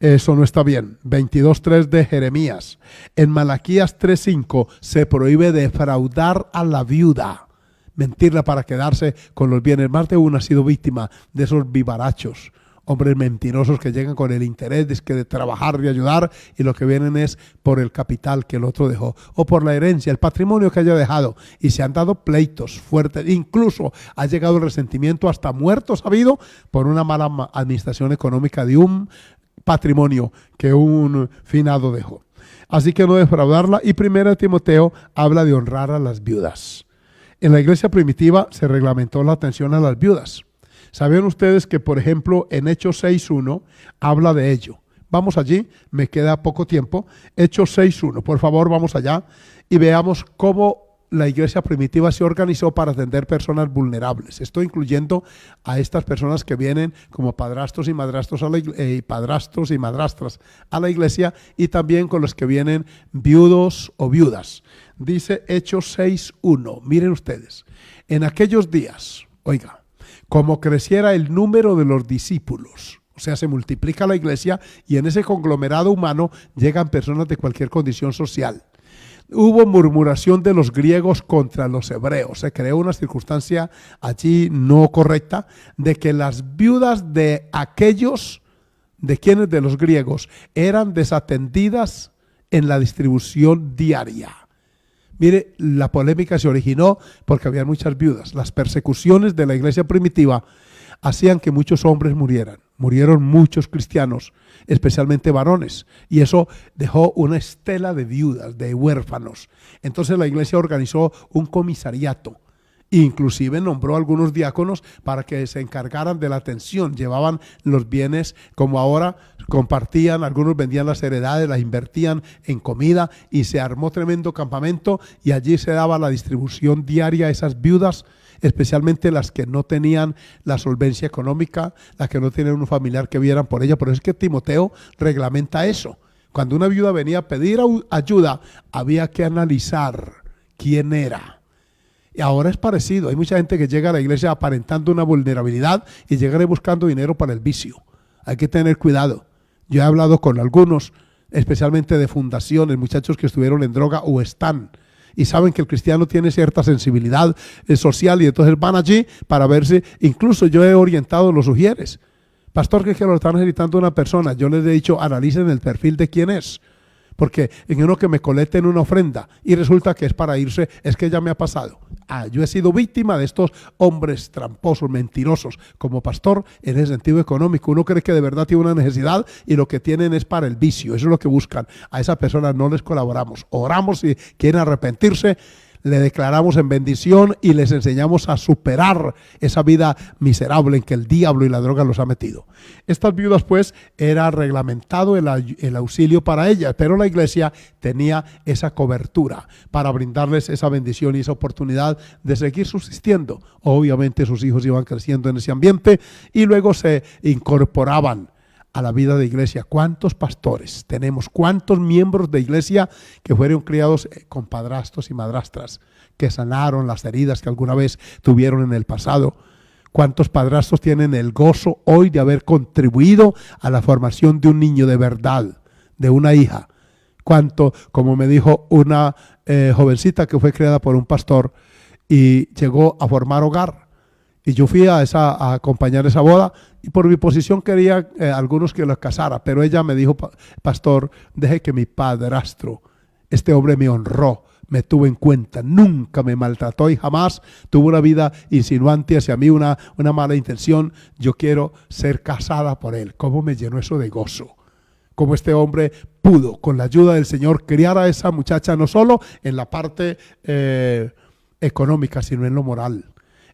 Eso no está bien. 22:3 de Jeremías. En Malaquías 3:5 se prohíbe defraudar a la viuda, mentirla para quedarse con los bienes. Más de uno ha sido víctima de esos vivarachos, hombres mentirosos que llegan con el interés de trabajar y ayudar, y lo que vienen es por el capital que el otro dejó o por la herencia, el patrimonio que haya dejado, y se han dado pleitos fuertes. Incluso ha llegado el resentimiento, hasta muertos ha habido por una mala administración económica de un patrimonio que un finado dejó. Así que no defraudarla. Y 1 Timoteo habla de honrar a las viudas. En la iglesia primitiva se reglamentó la atención a las viudas. ¿Saben ustedes que, por ejemplo, en Hechos 6:1 habla de ello? Vamos allí, me queda poco tiempo. Hechos 6:1, por favor, vamos allá y veamos cómo la iglesia primitiva se organizó para atender personas vulnerables. Estoy incluyendo a estas personas que vienen como padrastros y madrastros padrastros y madrastras a la iglesia, y también con los que vienen viudos o viudas. Dice Hechos 6:1, miren ustedes: en aquellos días, oiga, como creciera el número de los discípulos, o sea, se multiplica la iglesia, y en ese conglomerado humano llegan personas de cualquier condición social. Hubo murmuración de los griegos contra los hebreos. Se creó una circunstancia allí no correcta de que las viudas de aquellos, de quienes de los griegos, eran desatendidas en la distribución diaria. Mire, la polémica se originó porque había muchas viudas. Las persecuciones de la iglesia primitiva hacían que muchos hombres murieran. Murieron muchos cristianos, especialmente varones, y eso dejó una estela de viudas, de huérfanos. Entonces la iglesia organizó un comisariato. Inclusive nombró a algunos diáconos para que se encargaran de la atención. Llevaban los bienes, como ahora compartían, algunos vendían las heredades, las invertían en comida, y se armó tremendo campamento, y allí se daba la distribución diaria a esas viudas, especialmente las que no tenían la solvencia económica, las que no tenían un familiar que vieran por ella. Por eso es que Timoteo reglamenta eso. Cuando una viuda venía a pedir ayuda, había que analizar quién era. Y ahora es parecido. Hay mucha gente que llega a la iglesia aparentando una vulnerabilidad y llegan buscando dinero para el vicio. Hay que tener cuidado. Yo he hablado con algunos, especialmente de fundaciones, muchachos que estuvieron en droga o están, y saben que el cristiano tiene cierta sensibilidad social, y entonces van allí para verse. Incluso yo he orientado los ujieres. Pastor, que lo están necesitando una persona. Yo les he dicho, analicen el perfil de quién es. Porque en uno que me coleten una ofrenda y resulta que es para irse, es que ya me ha pasado. yo he sido víctima de estos hombres tramposos, mentirosos, como pastor en el sentido económico. Uno cree que de verdad tiene una necesidad y lo que tienen es para el vicio, eso es lo que buscan. A esas personas no les colaboramos, oramos si quieren arrepentirse, le declaramos en bendición y les enseñamos a superar esa vida miserable en que el diablo y la droga los ha metido. Estas viudas, pues, era reglamentado el auxilio para ellas, pero la iglesia tenía esa cobertura para brindarles esa bendición y esa oportunidad de seguir subsistiendo. Obviamente sus hijos iban creciendo en ese ambiente y luego se incorporaban a la vida de iglesia. ¿Cuántos pastores tenemos? ¿Cuántos miembros de iglesia que fueron criados con padrastros y madrastras que sanaron las heridas que alguna vez tuvieron en el pasado? ¿Cuántos padrastros tienen el gozo hoy de haber contribuido a la formación de un niño de verdad, de una hija? ¿Cuánto, como me dijo una jovencita que fue criada por un pastor y llegó a formar hogar? Y yo fui a acompañar esa boda y por mi posición quería algunos que los casara, pero ella me dijo, pastor, deje que mi padrastro, este hombre me honró, me tuvo en cuenta, nunca me maltrató y jamás tuvo una vida insinuante hacia mí, una mala intención. Yo quiero ser casada por él. ¿Cómo me llenó eso de gozo? Cómo este hombre pudo, con la ayuda del Señor, criar a esa muchacha no solo en la parte económica, sino en lo moral.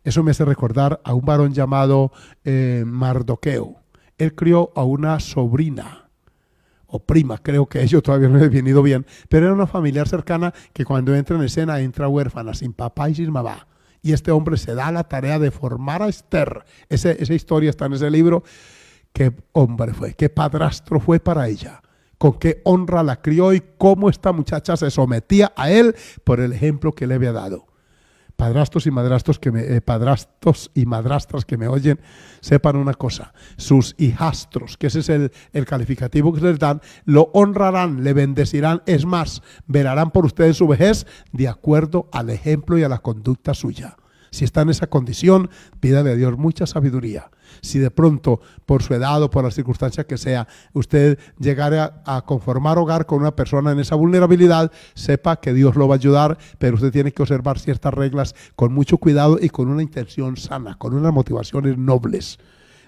Eso me hace recordar a un varón llamado Mardoqueo. Él crió a una sobrina o prima, creo que yo todavía no he definido bien, pero era una familiar cercana que cuando entra en escena entra huérfana, sin papá y sin mamá. Y este hombre se da la tarea de formar a Esther. Esa historia está en ese libro. Qué hombre fue, qué padrastro fue para ella. Con qué honra la crió y cómo esta muchacha se sometía a él por el ejemplo que le había dado. Padrastros y madrastros que me oyen, sepan una cosa: sus hijastros, que ese es el calificativo que les dan, lo honrarán, le bendecirán, es más, velarán por usted en su vejez de acuerdo al ejemplo y a la conducta suya. Si está en esa condición, pídale a Dios mucha sabiduría. Si de pronto, por su edad o por la circunstancia que sea, usted llegara a conformar hogar con una persona en esa vulnerabilidad, sepa que Dios lo va a ayudar, pero usted tiene que observar ciertas reglas con mucho cuidado y con una intención sana, con unas motivaciones nobles.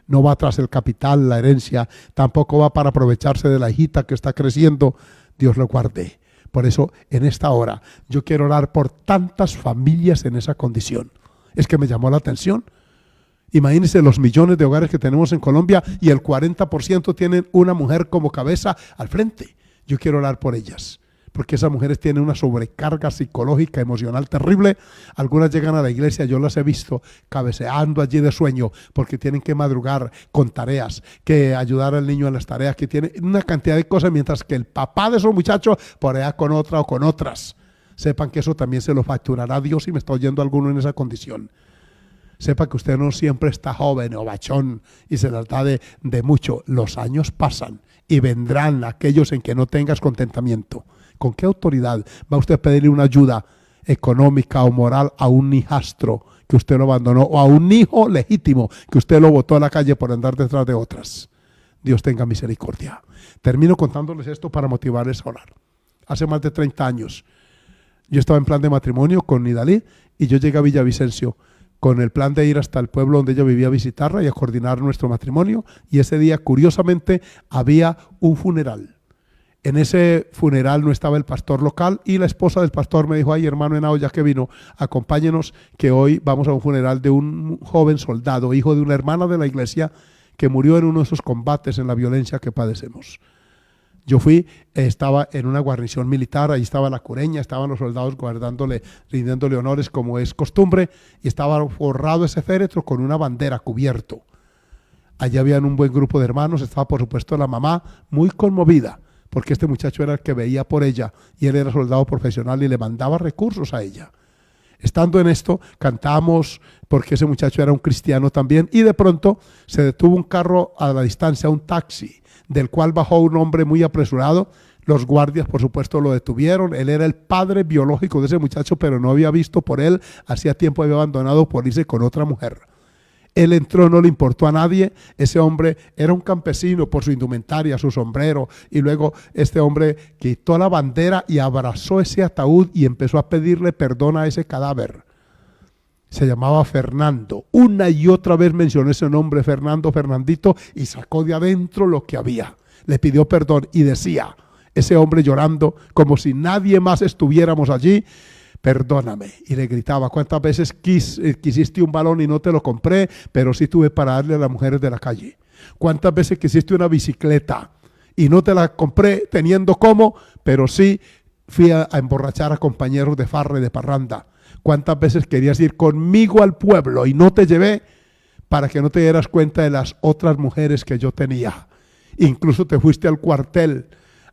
No va tras el capital, la herencia, tampoco va para aprovecharse de la hijita que está creciendo. Dios lo guarde. Por eso, en esta hora, yo quiero orar por tantas familias en esa condición. Es que me llamó la atención. Imagínense los millones de hogares que tenemos en Colombia y el 40% tienen una mujer como cabeza al frente. Yo quiero orar por ellas, porque esas mujeres tienen una sobrecarga psicológica, emocional terrible. Algunas llegan a la iglesia, yo las he visto cabeceando allí de sueño, porque tienen que madrugar con tareas, que ayudar al niño en las tareas, que tienen una cantidad de cosas, mientras que el papá de esos muchachos por allá con otra o con otras. Sepan que eso también se lo facturará Dios si me está oyendo alguno en esa condición. Sepa que usted no siempre está joven o bachón y se las da de mucho. Los años pasan y vendrán aquellos en que no tengas contentamiento. ¿Con qué autoridad va usted a pedirle una ayuda económica o moral a un hijastro que usted lo abandonó o a un hijo legítimo que usted lo botó a la calle por andar detrás de otras? Dios tenga misericordia. Termino contándoles esto para motivarles a orar. Hace más de 30 años yo estaba en plan de matrimonio con Nidalí y yo llegué a Villavicencio con el plan de ir hasta el pueblo donde ella vivía a visitarla y a coordinar nuestro matrimonio. Y ese día, curiosamente, había un funeral. En ese funeral no estaba el pastor local y la esposa del pastor me dijo: ay, hermano Henao, ya que vino, acompáñenos que hoy vamos a un funeral de un joven soldado, hijo de una hermana de la iglesia que murió en uno de esos combates en la violencia que padecemos. Yo fui, estaba en una guarnición militar, ahí estaba la cureña, estaban los soldados rindiéndole honores como es costumbre, y estaba forrado ese féretro con una bandera cubierto. Allí habían un buen grupo de hermanos, estaba por supuesto la mamá muy conmovida, porque este muchacho era el que veía por ella, y él era soldado profesional y le mandaba recursos a ella. Estando en esto, cantamos porque ese muchacho era un cristiano también, y de pronto se detuvo un carro a la distancia, un taxi, del cual bajó un hombre muy apresurado. Los guardias, por supuesto, lo detuvieron. Él era el padre biológico de ese muchacho, pero no había visto por él. Hacía tiempo había abandonado por irse con otra mujer. Él entró, no le importó a nadie. Ese hombre era un campesino por su indumentaria, su sombrero. Y luego este hombre quitó la bandera y abrazó ese ataúd y empezó a pedirle perdón a ese cadáver. Se llamaba Fernando. Una y otra vez mencionó ese nombre, Fernando, Fernandito, y sacó de adentro lo que había. Le pidió perdón y decía, ese hombre llorando, como si nadie más estuviéramos allí, perdóname. Y le gritaba, ¿cuántas veces quisiste un balón y no te lo compré, pero sí tuve para darle a las mujeres de la calle? ¿Cuántas veces quisiste una bicicleta y no te la compré teniendo cómo, pero sí fui a emborrachar a compañeros de farra y de parranda? ¿Cuántas veces querías ir conmigo al pueblo y no te llevé para que no te dieras cuenta de las otras mujeres que yo tenía? Incluso te fuiste al cuartel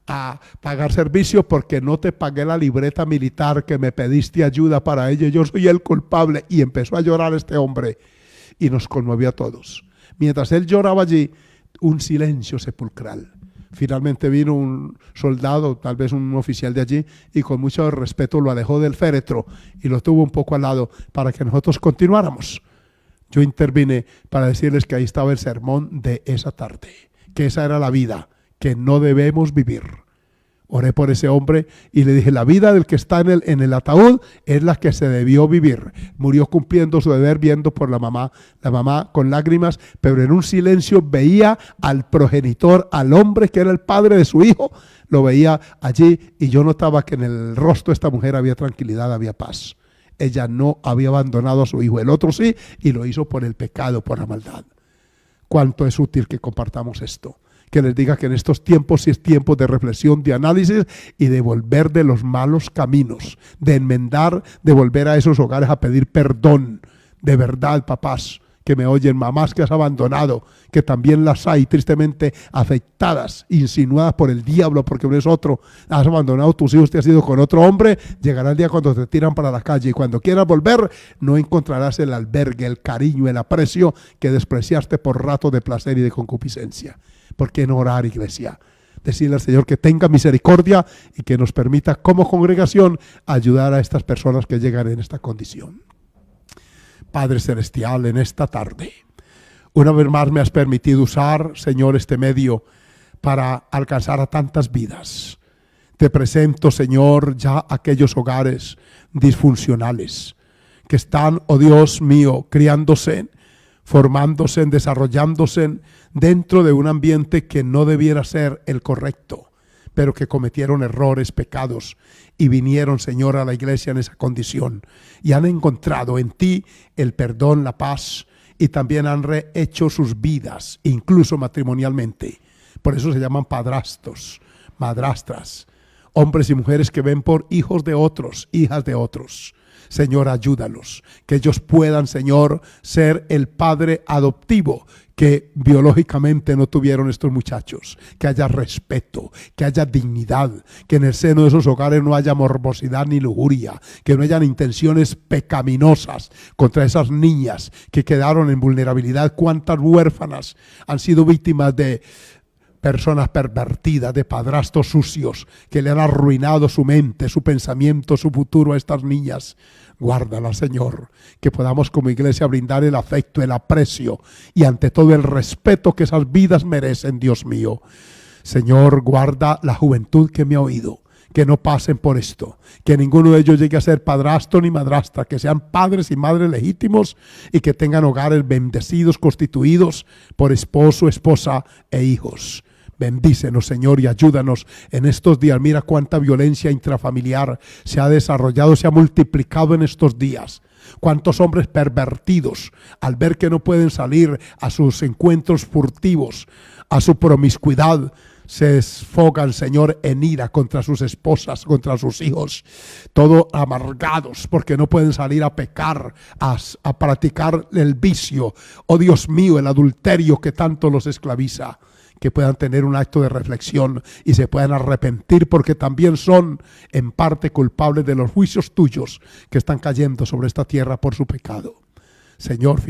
a pagar servicio porque no te pagué la libreta militar que me pediste ayuda para ello. Yo soy el culpable. Y empezó a llorar este hombre y nos conmovió a todos. Mientras él lloraba allí, un silencio sepulcral. Finalmente vino un soldado, tal vez un oficial de allí, y con mucho respeto lo alejó del féretro y lo tuvo un poco al lado para que nosotros continuáramos. Yo intervine para decirles que ahí estaba el sermón de esa tarde, que esa era la vida que no debemos vivir. Oré por ese hombre y le dije, la vida del que está en el ataúd es la que se debió vivir. Murió cumpliendo su deber viendo por la mamá con lágrimas, pero en un silencio veía al progenitor, al hombre que era el padre de su hijo, lo veía allí y yo notaba que en el rostro de esta mujer había tranquilidad, había paz. Ella no había abandonado a su hijo, el otro sí, y lo hizo por el pecado, por la maldad. ¿Cuánto es útil que compartamos esto? Que les diga que en estos tiempos sí es tiempo de reflexión, de análisis y de volver de los malos caminos, de enmendar, de volver a esos hogares a pedir perdón. De verdad, papás que me oyen, mamás que has abandonado, que también las hay tristemente afectadas, insinuadas por el diablo, porque uno es otro, has abandonado tus hijos, te has ido con otro hombre, llegará el día cuando te tiran para la calle y cuando quieras volver no encontrarás el albergue, el cariño, el aprecio que despreciaste por rato de placer y de concupiscencia. ¿Por qué no orar, iglesia? Decirle al Señor que tenga misericordia y que nos permita como congregación ayudar a estas personas que llegan en esta condición. Padre Celestial, en esta tarde, una vez más me has permitido usar, Señor, este medio para alcanzar a tantas vidas. Te presento, Señor, ya aquellos hogares disfuncionales que están, oh Dios mío, criándose, formándose, desarrollándose dentro de un ambiente que no debiera ser el correcto, pero que cometieron errores, pecados y vinieron, Señor, a la iglesia en esa condición y han encontrado en ti el perdón, la paz y también han rehecho sus vidas, incluso matrimonialmente. Por eso se llaman padrastros, madrastras, hombres y mujeres que ven por hijos de otros, hijas de otros. Señor, ayúdalos, que ellos puedan, Señor, ser el padre adoptivo que biológicamente no tuvieron estos muchachos, que haya respeto, que haya dignidad, que en el seno de esos hogares no haya morbosidad ni lujuria, que no hayan intenciones pecaminosas contra esas niñas que quedaron en vulnerabilidad. Cuántas huérfanas han sido víctimas de personas pervertidas, de padrastros sucios que le han arruinado su mente, su pensamiento, su futuro a estas niñas. Guárdala, Señor, que podamos como iglesia brindar el afecto, el aprecio y ante todo el respeto que esas vidas merecen, Dios mío. Señor, guarda la juventud que me ha oído, que no pasen por esto, que ninguno de ellos llegue a ser padrastro ni madrastra, que sean padres y madres legítimos y que tengan hogares bendecidos, constituidos por esposo, esposa e hijos. Bendícenos, Señor, y ayúdanos en estos días. Mira cuánta violencia intrafamiliar se ha desarrollado, se ha multiplicado en estos días. Cuántos hombres pervertidos, al ver que no pueden salir a sus encuentros furtivos, a su promiscuidad, se desfogan, Señor, en ira contra sus esposas, contra sus hijos, todo amargados porque no pueden salir a pecar, a practicar el vicio, oh Dios mío, el adulterio que tanto los esclaviza. Que puedan tener un acto de reflexión y se puedan arrepentir porque también son en parte culpables de los juicios tuyos que están cayendo sobre esta tierra por su pecado. Señor,